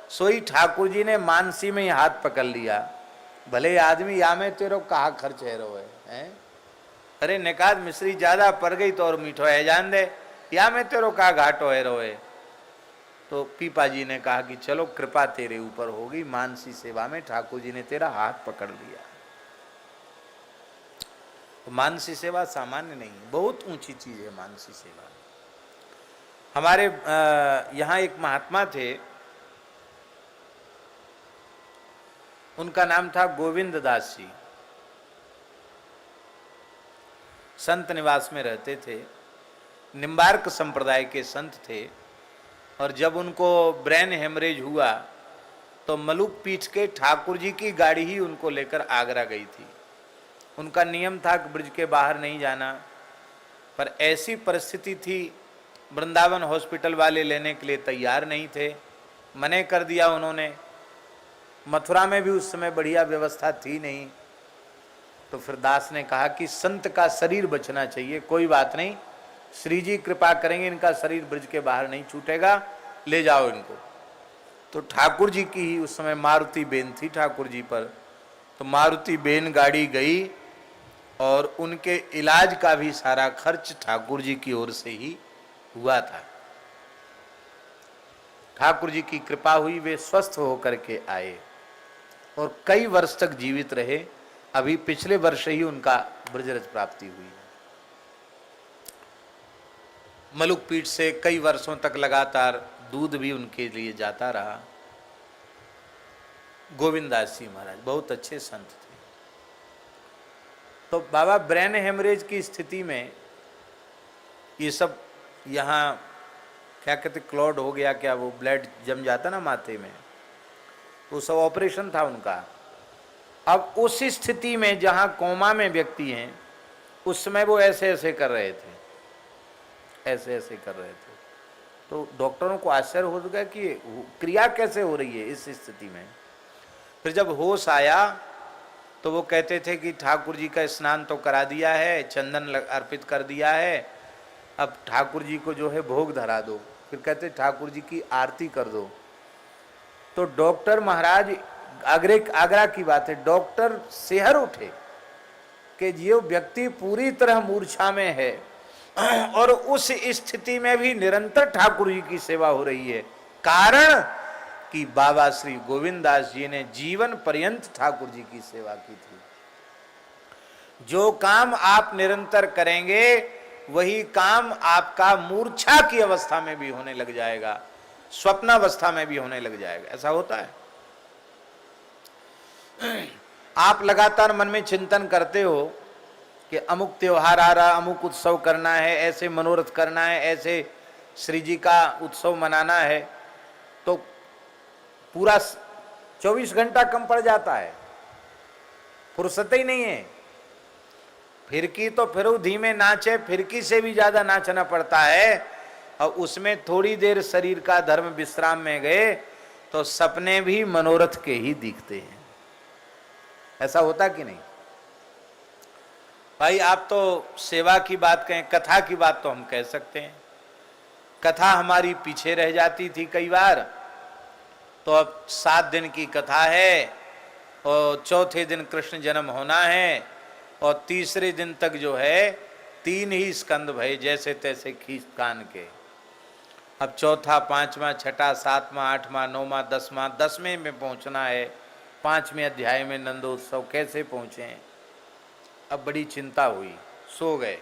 सोई ठाकुर जी ने मानसी में ही हाथ पकड़ लिया। भले आदमी या में तेरो कहा खर्च है रो है? अरे निकाद मिश्री ज्यादा पड़ गई तो और मीठो है जान दे, या में तेरो कहा घाटो है रोए। तो पीपा जी ने कहा कि चलो कृपा तेरे ऊपर होगी, मानसी सेवा में ठाकुर जी ने तेरा हाथ पकड़ लिया। तो मानसी सेवा सामान्य नहीं, बहुत ऊंची चीज है मानसी सेवा। हमारे यहाँ एक महात्मा थे, उनका नाम था गोविंद दास जी। संत निवास में रहते थे, निम्बार्क संप्रदाय के संत थे। और जब उनको ब्रेन हेमरेज हुआ तो मलुक पीठ के ठाकुर जी की गाड़ी ही उनको लेकर आगरा गई थी। उनका नियम था कि ब्रिज के बाहर नहीं जाना, पर ऐसी परिस्थिति थी, वृंदावन हॉस्पिटल वाले लेने के लिए तैयार नहीं थे, मने कर दिया उन्होंने। मथुरा में भी उस समय बढ़िया व्यवस्था थी नहीं। तो फिर दास ने कहा कि संत का शरीर बचना चाहिए, कोई बात नहीं, श्री जी कृपा करेंगे, इनका शरीर ब्रिज के बाहर नहीं छूटेगा, ले जाओ इनको। तो ठाकुर जी की ही उस समय मारुति बेन थी ठाकुर जी पर, तो मारुति बेन गाड़ी गई और उनके इलाज का भी सारा खर्च ठाकुर जी की ओर से ही हुआ था। ठाकुर जी की कृपा हुई, वे स्वस्थ होकर के आए और कई वर्ष तक जीवित रहे। अभी पिछले वर्ष ही उनका ब्रजरज प्राप्ति हुई। मलुक पीठ से कई वर्षों तक लगातार दूध भी उनके लिए जाता रहा। गोविंदास जी महाराज बहुत अच्छे संत थे। तो बाबा ब्रेन हेमरेज की स्थिति में ये सब यहाँ क्या कहते क्लॉड हो गया, क्या वो ब्लड जम जाता ना माथे में, तो सब ऑपरेशन था उनका। अब उस स्थिति में जहाँ कोमा में व्यक्ति हैं, उस समय वो ऐसे ऐसे कर रहे थे, ऐसे ऐसे कर रहे थे। तो डॉक्टरों को आश्चर्य हो गया कि क्रिया कैसे हो रही है इस स्थिति में। फिर जब होश आया तो वो कहते थे कि ठाकुर जी का स्नान तो करा दिया है, चंदन अर्पित कर दिया है, अब ठाकुर जी को जो है भोग धरा दो। फिर कहते ठाकुर जी की आरती कर दो। तो डॉक्टर महाराज, आगरा की बात है, डॉक्टर सिहर उठे कि ये व्यक्ति पूरी तरह मूर्छा में है और उस स्थिति में भी निरंतर ठाकुर जी की सेवा हो रही है। कारण कि बाबा श्री गोविंदास जी ने जीवन पर्यंत ठाकुर जी की सेवा की थी। जो काम आप निरंतर करेंगे वही काम आपका मूर्छा की अवस्था में भी होने लग जाएगा, स्वप्नावस्था में भी होने लग जाएगा। ऐसा होता है। आप लगातार मन में चिंतन करते हो कि अमुक त्योहार आ रहा, अमुक उत्सव करना है, ऐसे मनोरथ करना है, ऐसे श्री जी का उत्सव मनाना है, तो पूरा 24 घंटा कम पड़ जाता है, फुर्सत ही नहीं है। फिरकी तो फिर धीमे नाचे, फिरकी से भी ज्यादा नाचना पड़ता है। और उसमें थोड़ी देर शरीर का धर्म विश्राम में गए तो सपने भी मनोरथ के ही दिखते हैं। ऐसा होता कि नहीं भाई? आप तो सेवा की बात कहें, कथा की बात तो हम कह सकते हैं। कथा हमारी पीछे रह जाती थी कई बार, तो अब 7 दिन की कथा है और चौथे दिन कृष्ण जन्म होना है और तीसरे दिन तक जो है 3 ही स्कंद भय जैसे तैसे खींच कान के। अब चौथा, 5वां, 6ठा, 7वां, 8वां, 9वां, 10वां, 10वें में पहुंचना है। 5वें अध्याय में नंदोत्सव, कैसे पहुंचे? अब बड़ी चिंता हुई, सो गए,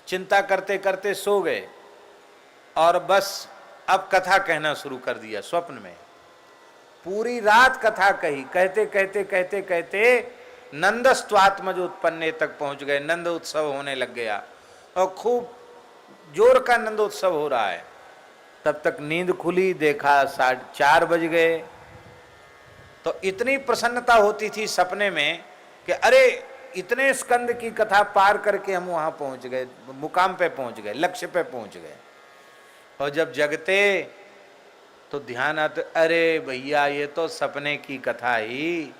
चिंता करते करते सो गए और बस अब कथा कहना शुरू कर दिया स्वप्न में। पूरी रात कथा कही, कहते कहते कहते कहते नंदस्त्वात्मज उत्पन्ने तक पहुंच गए। नंद उत्सव होने लग गया और खूब जोर का नंदोत्सव हो रहा है। तब तक नींद खुली, देखा 4:30 बज गए। तो इतनी प्रसन्नता होती थी सपने में कि अरे इतने स्कंद की कथा पार करके हम वहां पहुंच गए, मुकाम पे पहुंच गए, लक्ष्य पे पहुंच गए। और जब जगते तो ध्यान आता, अरे भैया ये तो सपने की कथा ही,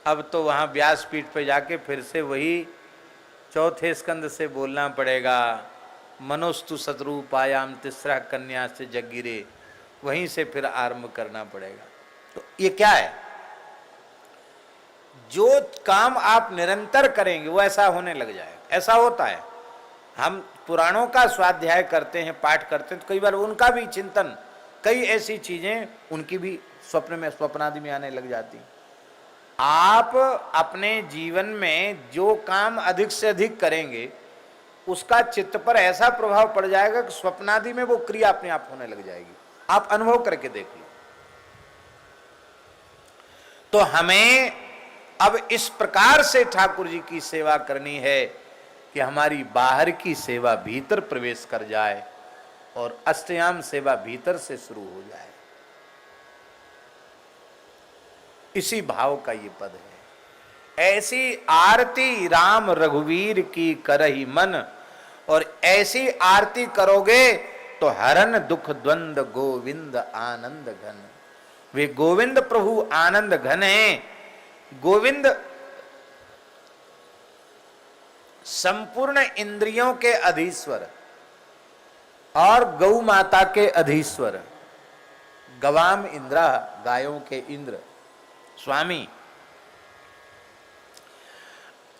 अब तो वहाँ व्यासपीठ पे जाके फिर से वही चौथे स्कंद से बोलना पड़ेगा। मनोस्तु शत्रुपायाम तिस्रा कन्या से जगिरे, वहीं से फिर आरंभ करना पड़ेगा। तो ये क्या है, जो काम आप निरंतर करेंगे वो ऐसा होने लग जाएगा। ऐसा होता है, हम पुराणों का स्वाध्याय करते हैं, पाठ करते हैं, तो कई बार उनका भी चिंतन, कई ऐसी चीजें उनकी भी स्वप्न में, स्वप्नादि में आने लग जाती। आप अपने जीवन में जो काम अधिक से अधिक करेंगे उसका चित्त पर ऐसा प्रभाव पड़ जाएगा कि स्वप्नादि में वो क्रिया अपने आप होने लग जाएगी। आप अनुभव करके देख लो। तो हमें अब इस प्रकार से ठाकुर जी की सेवा करनी है कि हमारी बाहर की सेवा भीतर प्रवेश कर जाए और अष्टयाम सेवा भीतर से शुरू हो जाए। इसी भाव का ये पद है। ऐसी आरती राम रघुवीर की करहि मन, और ऐसी आरती करोगे तो हरन दुख द्वंद गोविंद आनंद घन। वे गोविंद प्रभु आनंद घन हैं। गोविंद संपूर्ण इंद्रियों के अधीश्वर और गौ माता के अधीश्वर, गवाम इंद्रा, गायों के इंद्र स्वामी।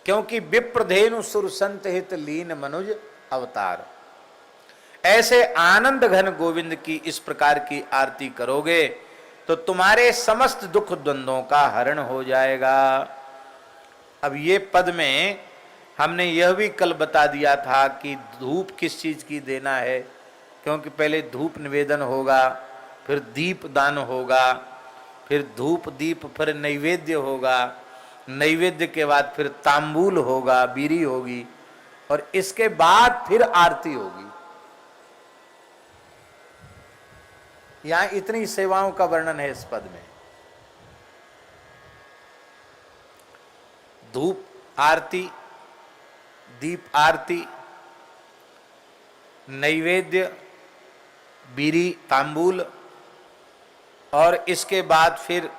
क्योंकि विप्रधेनु सुर संत हित लीन मनुज अवतार। ऐसे आनंद घन गोविंद की इस प्रकार की आरती करोगे तो तुम्हारे समस्त दुख द्वंद्वों का हरण हो जाएगा। अब ये पद में हमने यह भी कल बता दिया था कि धूप किस चीज की देना है, क्योंकि पहले धूप निवेदन होगा, फिर दीप दान होगा, फिर धूप दीप, फिर नैवेद्य होगा, नैवेद्य के बाद फिर तांबूल होगा, बीरी होगी, और इसके बाद फिर आरती होगी। यहां इतनी सेवाओं का वर्णन है इस पद में। धूप आरती, दीप आरती, नैवेद्य, बीरी, तांबूल, और इसके बाद फिर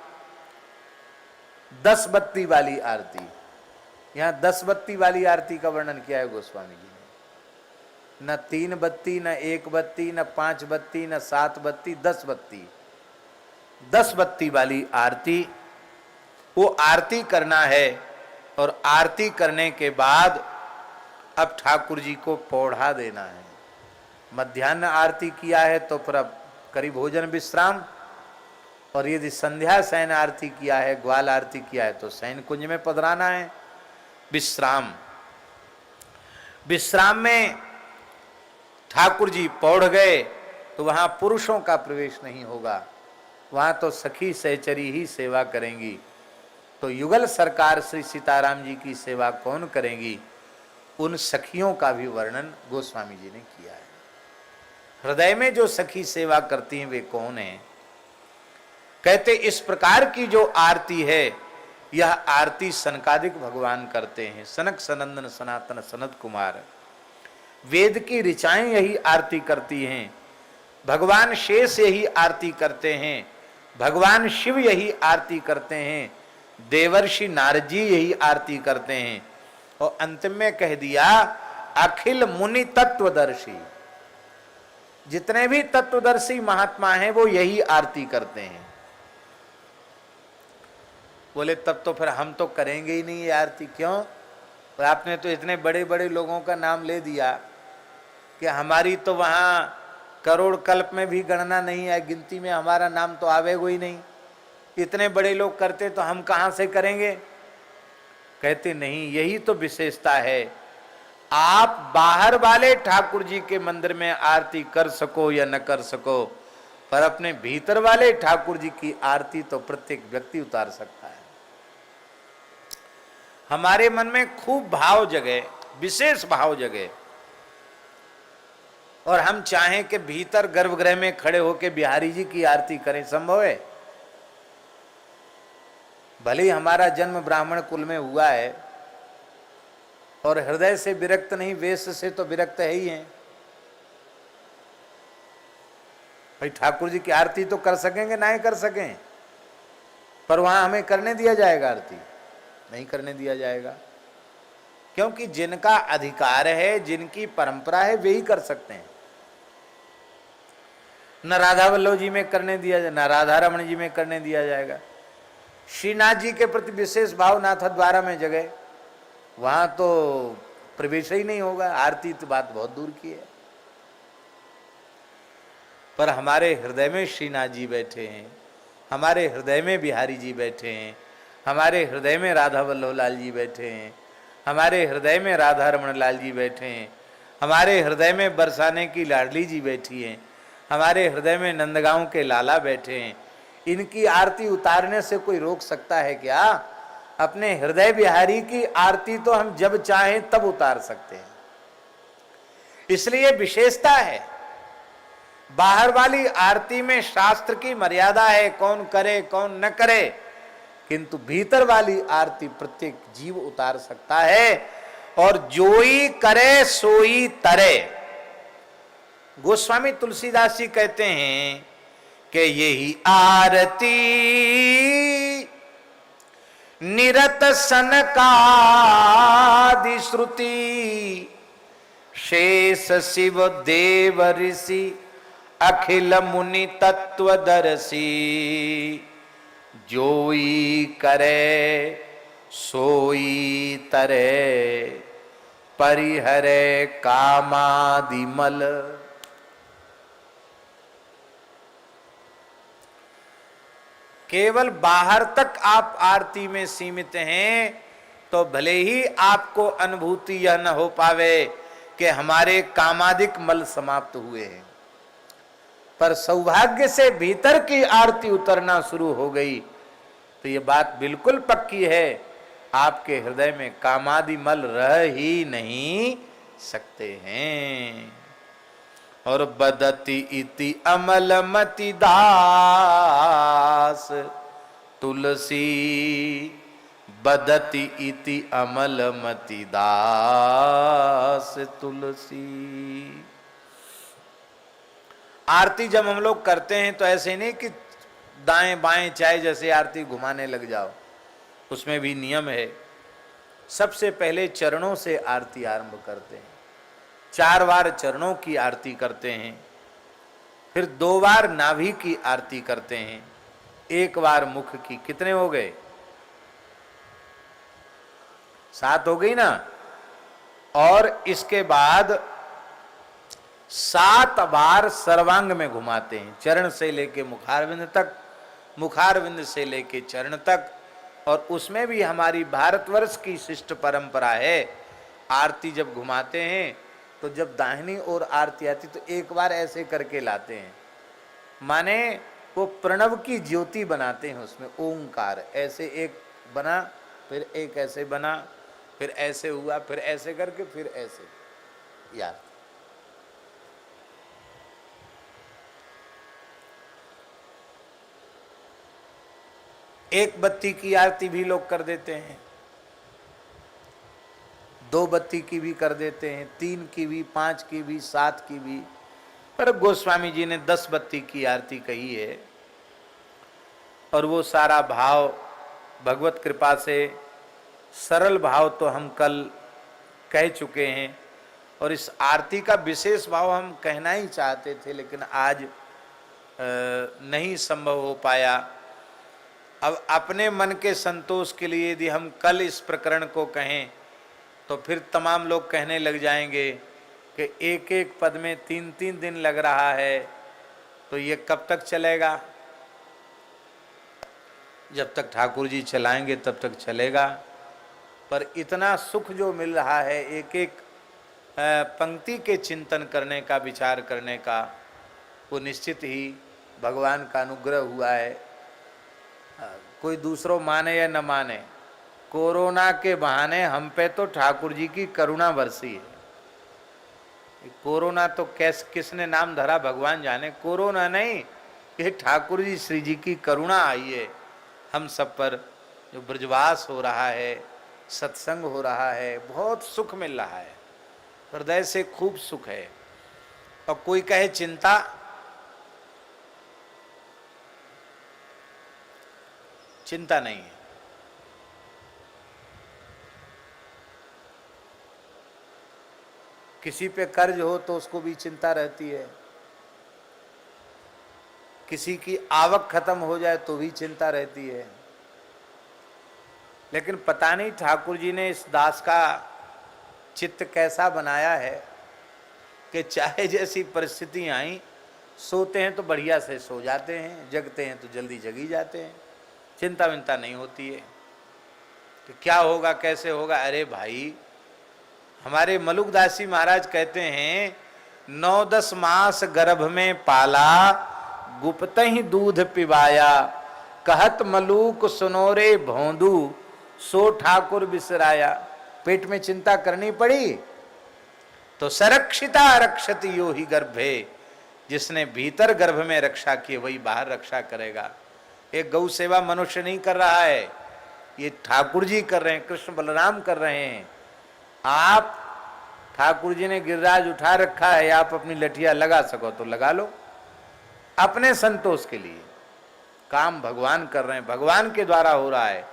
10 बत्ती वाली आरती। यहां 10 बत्ती वाली आरती का वर्णन किया है गोस्वामी जी ने। न 3 बत्ती, न 1 बत्ती, न 5 बत्ती, न 7 बत्ती, 10 बत्ती। 10 बत्ती वाली आरती, वो आरती करना है। और आरती करने के बाद अब ठाकुर जी को पौढ़ा देना है। मध्याह्न आरती किया है तो फिर अब करीब भोजन विश्राम, और यदि संध्या शयन आरती किया है, ग्वाल आरती किया है, तो शयन कुंज में पधराना है। विश्राम, विश्राम में ठाकुर जी पौढ़ गए तो वहां पुरुषों का प्रवेश नहीं होगा, वहां तो सखी सहचरी ही सेवा करेंगी। तो युगल सरकार श्री सीताराम जी की सेवा कौन करेंगी, उन सखियों का भी वर्णन गोस्वामी जी ने किया है। हृदय में जो सखी सेवा करती हैं वे कौन हैं? कहते इस प्रकार की जो आरती है, यह आरती सनकादिक भगवान करते हैं। सनक सनंदन सनातन सनत कुमार, वेद की ऋचाएं यही आरती करती हैं। भगवान शेष यही आरती करते हैं, भगवान शिव यही आरती करते हैं, देवर्षि नारद जी यही आरती करते हैं। और अंतिम में कह दिया अखिल मुनि तत्वदर्शी, जितने भी तत्वदर्शी महात्मा हैं वो यही आरती करते हैं। बोले तब तो फिर हम तो करेंगे ही नहीं ये आरती। क्यों? तो आपने तो इतने बड़े बड़े लोगों का नाम ले दिया कि हमारी तो वहां करोड़ कल्प में भी गणना नहीं है, गिनती में हमारा नाम तो आवेगा ही नहीं। इतने बड़े लोग करते तो हम कहां से करेंगे? कहते नहीं, यही तो विशेषता है। आप बाहर वाले ठाकुर जी के मंदिर में आरती कर सको या न कर सको, पर अपने भीतर वाले ठाकुर जी की आरती तो प्रत्येक व्यक्ति उतार सकता है। हमारे मन में खूब भाव जगे, विशेष भाव जगे, और हम चाहें कि भीतर गर्भगृह में खड़े होकर बिहारी जी की आरती करें, संभव है? भले ही हमारा जन्म ब्राह्मण कुल में हुआ है और हृदय से विरक्त नहीं, वेश से तो विरक्त है ही हैं। भाई ठाकुर जी की आरती तो कर सकेंगे, ना ही कर सकें, पर वहां हमें करने दिया जाएगा आरती? नहीं करने दिया जाएगा। क्योंकि जिनका अधिकार है, जिनकी परंपरा है, वे ही कर सकते हैं। न राधा वल्लभ जी में करने दिया जाए, न राधा रमण जी में करने दिया जाएगा। श्रीनाथ जी के प्रति विशेष भाव नाथ द्वारा में जगह, वहां तो प्रवेश ही नहीं होगा। आरती तो बात बहुत दूर की है। पर हमारे हृदय में श्रीनाथ जी बैठे हैं, हमारे हृदय में बिहारी जी बैठे हैं, हमारे हृदय में राधा वल्लभ लाल जी बैठे हैं, हमारे हृदय में राधा रमण लाल जी बैठे हैं, हमारे हृदय में बरसाने की लाडली जी बैठी हैं, हमारे हृदय में नंदगांव के लाला बैठे हैं। इनकी आरती उतारने से कोई रोक सकता है क्या? अपने हृदय बिहारी की आरती तो हम जब चाहें तब उतार सकते हैं। इसलिए विशेषता है। बाहर वाली आरती में शास्त्र की मर्यादा है, कौन करे कौन न करे, किंतु भीतर वाली आरती प्रत्येक जीव उतार सकता है। और जोई करे सोई तरे। गोस्वामी तुलसीदास जी कहते हैं कि यही आरती निरत सनकादि श्रुति, शेष शिव देव ऋषि अखिल मुनि तत्वदर्शी, जोई करे सोई तरे, परिहरे कामादिमल। केवल बाहर तक आप आरती में सीमित हैं तो भले ही आपको अनुभूति यह न हो पावे कि हमारे कामादिक मल समाप्त हुए हैं, पर सौभाग्य से भीतर की आरती उतरना शुरू हो गई तो ये बात बिल्कुल पक्की है, आपके हृदय में कामादि मल रह ही नहीं सकते हैं। और बदती इति अमलमति दास तुलसी, बदती इति अमलमति दास तुलसी। आरती जब हम लोग करते हैं तो ऐसे नहीं कि दाएं बाएं चाहे जैसे आरती घुमाने लग जाओ, उसमें भी नियम है। सबसे पहले चरणों से आरती आरंभ करते हैं, 4 बार चरणों की आरती करते हैं, फिर 2 बार नाभि की आरती करते हैं, 1 बार मुख की। कितने हो गए? 7 हो गई ना। और इसके बाद 7 बार सर्वांग में घुमाते हैं, चरण से लेके मुखारविंद तक, मुखारविंद से लेके चरण तक। और उसमें भी हमारी भारतवर्ष की शिष्ट परंपरा है, आरती जब घुमाते हैं तो जब दाहिनी ओर आरती आती तो 1 बार ऐसे करके लाते हैं, माने वो प्रणव की ज्योति बनाते हैं उसमें, ओंकार ऐसे एक बना, फिर एक ऐसे बना, फिर ऐसे हुआ, फिर ऐसे करके फिर ऐसे। यार एक बत्ती की आरती भी लोग कर देते हैं, 2 बत्ती की भी कर देते हैं, 3 की भी, 5 की भी, 7 की भी। पर गोस्वामी जी ने 10 बत्ती की आरती कही है। और वो सारा भाव भगवत कृपा से, सरल भाव तो हम कल कह चुके हैं। और इस आरती का विशेष भाव हम कहना ही चाहते थे, लेकिन आज नहीं संभव हो पाया। अब अपने मन के संतोष के लिए यदि हम कल इस प्रकरण को कहें तो फिर तमाम लोग कहने लग जाएंगे कि एक एक पद में 3-3 दिन लग रहा है, तो ये कब तक चलेगा? जब तक ठाकुर जी चलाएंगे तब तक चलेगा। पर इतना सुख जो मिल रहा है एक एक पंक्ति के चिंतन करने का, विचार करने का, वो निश्चित ही भगवान का अनुग्रह हुआ है। कोई दूसरों माने या न माने, कोरोना के बहाने हम पे तो ठाकुर जी की करुणा बरसी है। कोरोना तो किसने नाम धरा भगवान जाने, कोरोना नहीं, ये ठाकुर जी श्री जी की करुणा आई है हम सब पर। जो ब्रजवास हो रहा है, सत्संग हो रहा है, बहुत सुख मिल रहा है, हृदय से खूब सुख है। और कोई कहे चिंता, चिंता नहीं है। किसी पे कर्ज हो तो उसको भी चिंता रहती है, किसी की आवक खत्म हो जाए तो भी चिंता रहती है। लेकिन पता नहीं ठाकुर जी ने इस दास का चित्त कैसा बनाया है कि चाहे जैसी परिस्थिति आई, सोते हैं तो बढ़िया से सो जाते हैं, जगते हैं तो जल्दी जगी जाते हैं, चिंता विंता नहीं होती है कि क्या होगा कैसे होगा। अरे भाई, हमारे मलुकदासी महाराज कहते हैं 9-10 मास गर्भ में पाला, गुप्त ही दूध पिबाया, कहत मलूक सुनोरे भोंदू, सो ठाकुर बिसराया। पेट में चिंता करनी पड़ी तो सरक्षिता रक्षति यो ही गर्भे, जिसने भीतर गर्भ में रक्षा की वही बाहर रक्षा करेगा। एक गौ सेवा मनुष्य नहीं कर रहा है, ये ठाकुर जी कर रहे हैं, कृष्ण बलराम कर रहे हैं। आप, ठाकुर जी ने गिरिराज उठा रखा है, आप अपनी लठिया लगा सको तो लगा लो, अपने संतोष के लिए। काम भगवान कर रहे हैं, भगवान के द्वारा हो रहा है।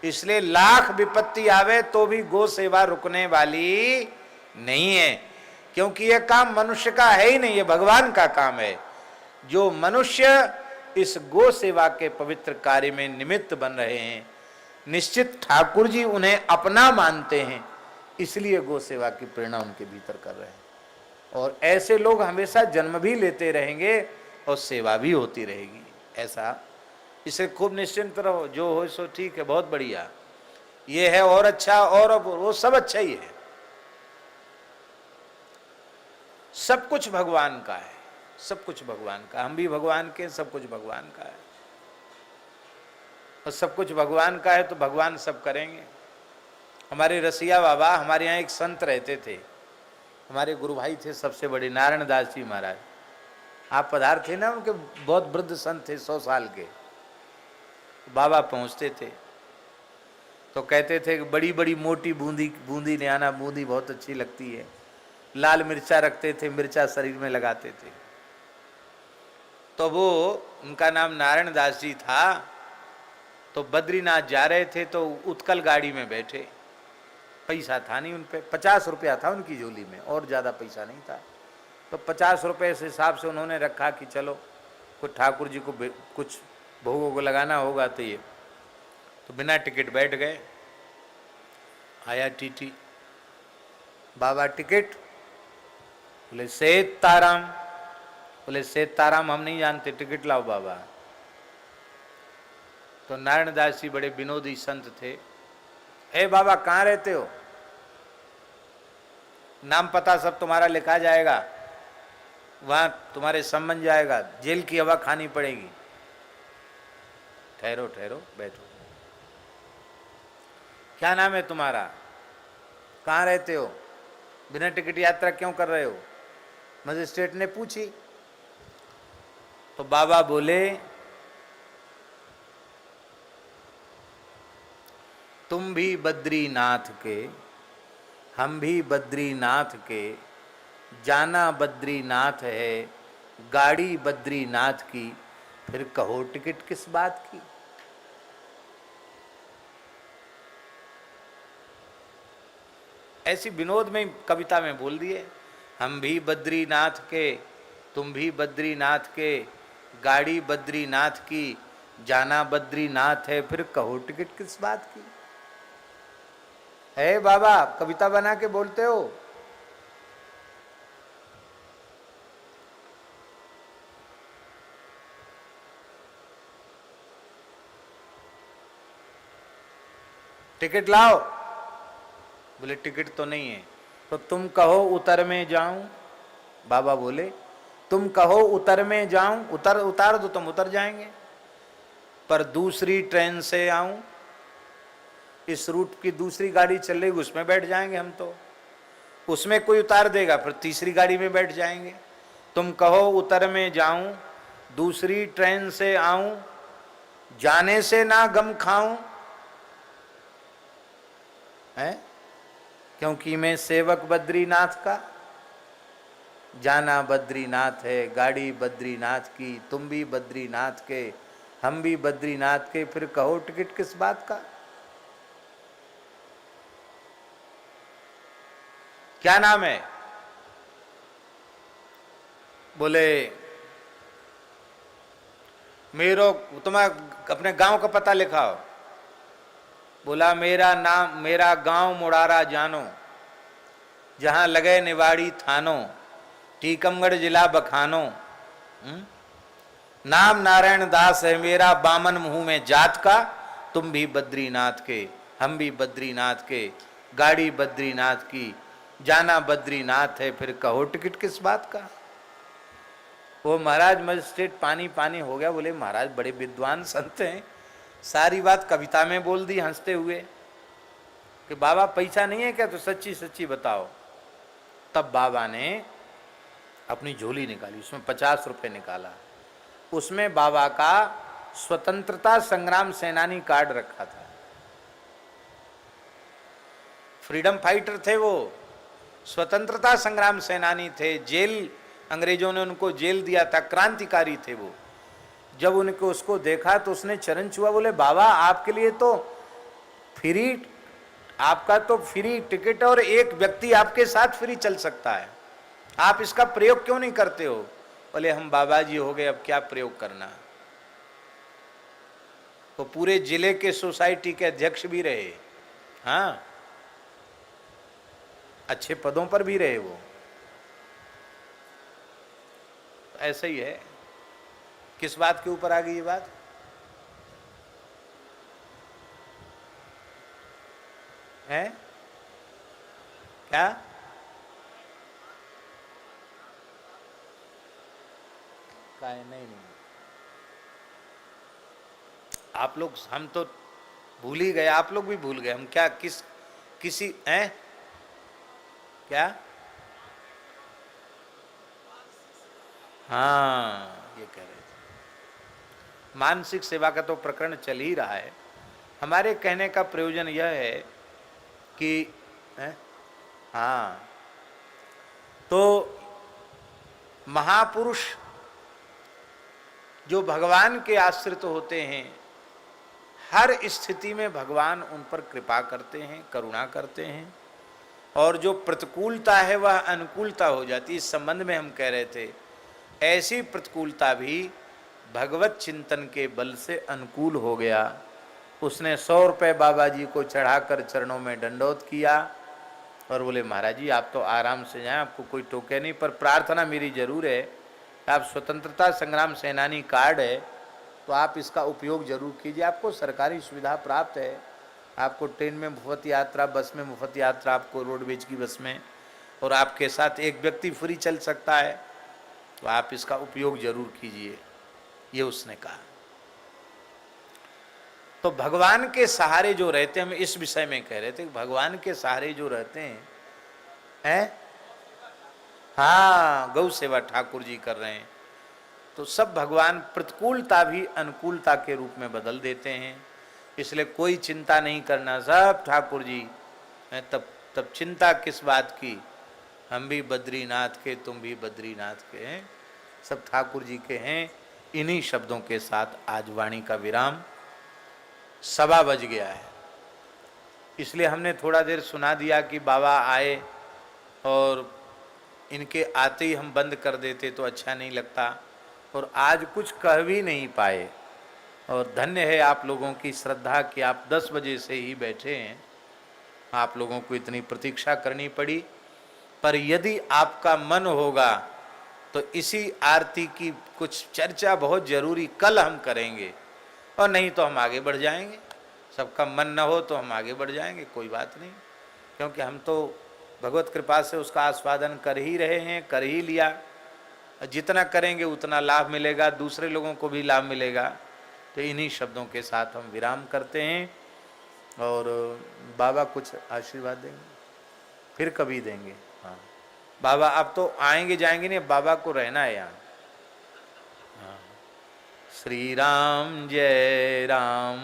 इसलिए लाख विपत्ति आवे तो भी गो सेवा रुकने वाली नहीं है, क्योंकि यह काम मनुष्य का है ही नहीं, ये भगवान का काम है। जो मनुष्य इस गो सेवा के पवित्र कार्य में निमित्त बन रहे हैं, निश्चित ठाकुर जी उन्हें अपना मानते हैं, इसलिए गो सेवा की प्रेरणा उनके भीतर कर रहे हैं। और ऐसे लोग हमेशा जन्म भी लेते रहेंगे और सेवा भी होती रहेगी। ऐसा, इसे खूब निश्चिंत रहो, जो हो सो ठीक है, बहुत बढ़िया, ये है और अच्छा, और वो सब अच्छा ही है। सब कुछ भगवान का है, सब कुछ भगवान का, हम भी भगवान के, सब कुछ भगवान का है। और सब कुछ भगवान का है तो भगवान सब करेंगे। हमारे रसिया बाबा, हमारे यहाँ एक संत रहते थे, हमारे गुरु भाई थे सबसे बड़े, नारायण दास जी महाराज। आप पधार थे ना, उनके बहुत वृद्ध संत थे, 100 साल के। बाबा पहुँचते थे तो कहते थे कि बड़ी बड़ी मोटी बूंदी ले आना, बूंदी बहुत अच्छी लगती है। लाल मिर्चा रखते थे, मिर्चा शरीर में लगाते थे। तो वो, उनका नाम नारायण दास जी था। तो बद्रीनाथ जा रहे थे तो उत्कल गाड़ी में बैठे, पैसा था नहीं उन पे, 50 रुपया था उनकी झोली में, और ज़्यादा पैसा नहीं था। तो 50 रुपये से हिसाब से उन्होंने रखा कि चलो कुछ ठाकुर जी को कुछ भोगों को लगाना होगा, तो ये तो बिना टिकट बैठ गए। आया टीटी, बाबा टिकट, बोले सेठ ताराम, बोले सेठ ताराम हम नहीं जानते, टिकट लाओ बाबा। तो नारायण दास जी बड़े विनोदी संत थे। ए बाबा कहाँ रहते हो? नाम पता सब तुम्हारा लिखा जाएगा, वहां तुम्हारे संबंध जाएगा, जेल की हवा खानी पड़ेगी। ठहरो ठहरो, बैठो। क्या नाम है तुम्हारा? कहाँ रहते हो? बिना टिकट यात्रा क्यों कर रहे हो? मजिस्ट्रेट ने पूछी। तो बाबा बोले, तुम भी बद्रीनाथ के, हम भी बद्रीनाथ के, जाना बद्रीनाथ है, गाड़ी बद्रीनाथ की, फिर कहो टिकट किस बात की। ऐसी विनोद में कविता में बोल दिए, हम भी बद्रीनाथ के, तुम भी बद्रीनाथ के, गाड़ी बद्रीनाथ की, जाना बद्रीनाथ है, फिर कहो टिकट किस बात की। है बाबा, कविता बना के बोलते हो। टिकट लाओ। बोले टिकट तो नहीं है। तो तुम कहो उतर में जाऊं। बाबा बोले, तुम कहो उतर में जाऊं, उतार दो, तुम उतर जाएंगे, पर दूसरी ट्रेन से आऊं, इस रूट की दूसरी गाड़ी चल रही, उसमें बैठ जाएंगे हम, तो उसमें कोई उतार देगा, फिर तीसरी गाड़ी में बैठ जाएंगे। तुम कहो उतर में जाऊं, दूसरी ट्रेन से आऊं, जाने से ना गम खाऊं, है क्योंकि मैं सेवक बद्रीनाथ का, जाना बद्रीनाथ है, गाड़ी बद्रीनाथ की, तुम भी बद्रीनाथ के, हम भी बद्रीनाथ के, फिर कहो टिकट किस बात का। क्या नाम है? बोले मेरो तुम्हें अपने गांव का पता लिखाओ। बोला मेरा नाम मेरा गांव मुड़ारा जानो, जहां लगे निवाड़ी थानो, टीकमगढ़ जिला बखानो। नाम नारायण दास है मेरा, बामन मुंह में जात का, तुम भी बद्रीनाथ के हम भी बद्रीनाथ के, गाड़ी बद्रीनाथ की जाना बद्रीनाथ है, फिर कहो टिकट किस बात का। वो महाराज मजिस्ट्रेट पानी पानी हो गया। बोले महाराज बड़े विद्वान संत हैं, सारी बात कविता में बोल दी हंसते हुए कि बाबा पैसा नहीं है क्या, तो सच्ची सच्ची बताओ। तब बाबा ने अपनी झोली निकाली, उसमें 50 रुपए निकाला। उसमें बाबा का स्वतंत्रता संग्राम सेनानी कार्ड रखा था। फ्रीडम फाइटर थे वो, स्वतंत्रता संग्राम सेनानी थे। जेल अंग्रेजों ने उनको जेल दिया था, क्रांतिकारी थे वो। जब उनको उसको देखा तो उसने चरण छुआ। बोले बाबा आपके लिए तो फ्री, आपका तो फ्री टिकट और एक व्यक्ति आपके साथ फ्री चल सकता है, आप इसका प्रयोग क्यों नहीं करते हो। बोले हम बाबा जी हो गए, अब क्या प्रयोग करना। वो पूरे जिले के सोसाइटी के अध्यक्ष भी रहे, हाँ अच्छे पदों पर भी रहे वो। ऐसे ही है। किस बात के ऊपर आ गई ये बात? है क्या? नहीं, आप लोग, हम तो भूल ही गए, आप लोग भी भूल गए। हम क्या किसी हैं क्या? हाँ ये कह रहे थे मानसिक सेवा का तो प्रकरण चल ही रहा है। हमारे कहने का प्रयोजन यह है कि हाँ, तो महापुरुष जो भगवान के आश्रित होते हैं, हर स्थिति में भगवान उन पर कृपा करते हैं, करुणा करते हैं, और जो प्रतिकूलता है वह अनुकूलता हो जाती है। इस संबंध में हम कह रहे थे ऐसी प्रतिकूलता भी भगवत चिंतन के बल से अनुकूल हो गया। उसने 100 रुपये बाबा जी को चढ़ाकर चरणों में दंडोत किया और बोले महाराज जी आप तो आराम से जाएं, आपको कोई टोके नहीं, पर प्रार्थना मेरी जरूर है, आप स्वतंत्रता संग्राम सेनानी कार्ड है तो आप इसका उपयोग जरूर कीजिए, आपको सरकारी सुविधा प्राप्त है, आपको ट्रेन में मुफ्त यात्रा, बस में मुफ्त यात्रा, आपको रोडवेज की बस में, और आपके साथ एक व्यक्ति फ्री चल सकता है, तो आप इसका उपयोग जरूर कीजिए, ये उसने कहा। तो भगवान के सहारे जो रहते हैं, हम इस विषय में कह रहे थे कि भगवान के सहारे जो रहते हैं हाँ गौ सेवा ठाकुर जी कर रहे हैं, तो सब भगवान प्रतिकूलता भी अनुकूलता के रूप में बदल देते हैं। इसलिए कोई चिंता नहीं करना, सब ठाकुर जी हैं। तब चिंता किस बात की, हम भी बद्रीनाथ के, तुम भी बद्रीनाथ के हैं, सब ठाकुर जी के हैं। इन्हीं शब्दों के साथ आज वाणी का विराम। 1:15 बज गया है, इसलिए हमने थोड़ा देर सुना दिया कि बाबा आए और इनके आते ही हम बंद कर देते तो अच्छा नहीं लगता, और आज कुछ कह भी नहीं पाए। और धन्य है आप लोगों की श्रद्धा कि आप 10 बजे से ही बैठे हैं, आप लोगों को इतनी प्रतीक्षा करनी पड़ी। पर यदि आपका मन होगा तो इसी आरती की कुछ चर्चा बहुत जरूरी कल हम करेंगे, और नहीं तो हम आगे बढ़ जाएंगे। सबका मन न हो तो हम आगे बढ़ जाएंगे, कोई बात नहीं, क्योंकि हम तो भगवत कृपा से उसका आस्वादन कर ही रहे हैं, कर ही लिया। जितना करेंगे उतना लाभ मिलेगा, दूसरे लोगों को भी लाभ मिलेगा। तो इन्हीं शब्दों के साथ हम विराम करते हैं, और बाबा कुछ आशीर्वाद देंगे, फिर कभी देंगे। हाँ बाबा अब तो आएंगे जाएंगे नहीं, बाबा को रहना है यहाँ। हाँ श्री राम जय राम,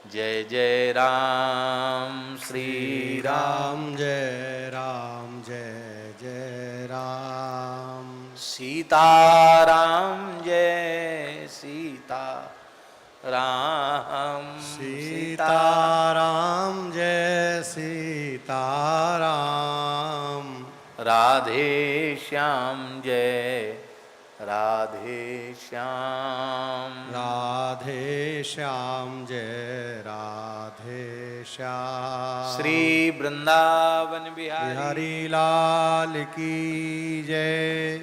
जय जय राम, श्री राम जय राम, जय जय राम, सीताराम जय सीता राम, सीताराम जय सीताराम, राधे श्याम जय राधे श्याम राधे श्याम जय राधे श्याम। श्री वृंदावन बिहारी बिहारी लाल की जय।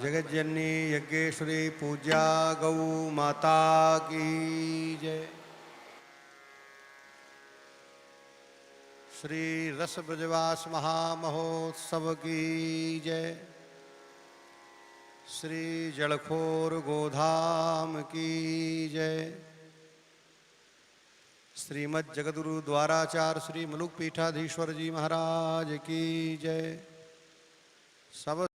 जगत जननी यज्ञेश्वरी पूज्या गौ माता की जय। श्री रस ब्रजवास महामहोत्सव की जय। श्री जलखोर गोधाम की जय। श्रीमद् जगद्गुरु द्वाराचार्य श्री मलुक पीठाधीश्वर जी महाराज की जय। सब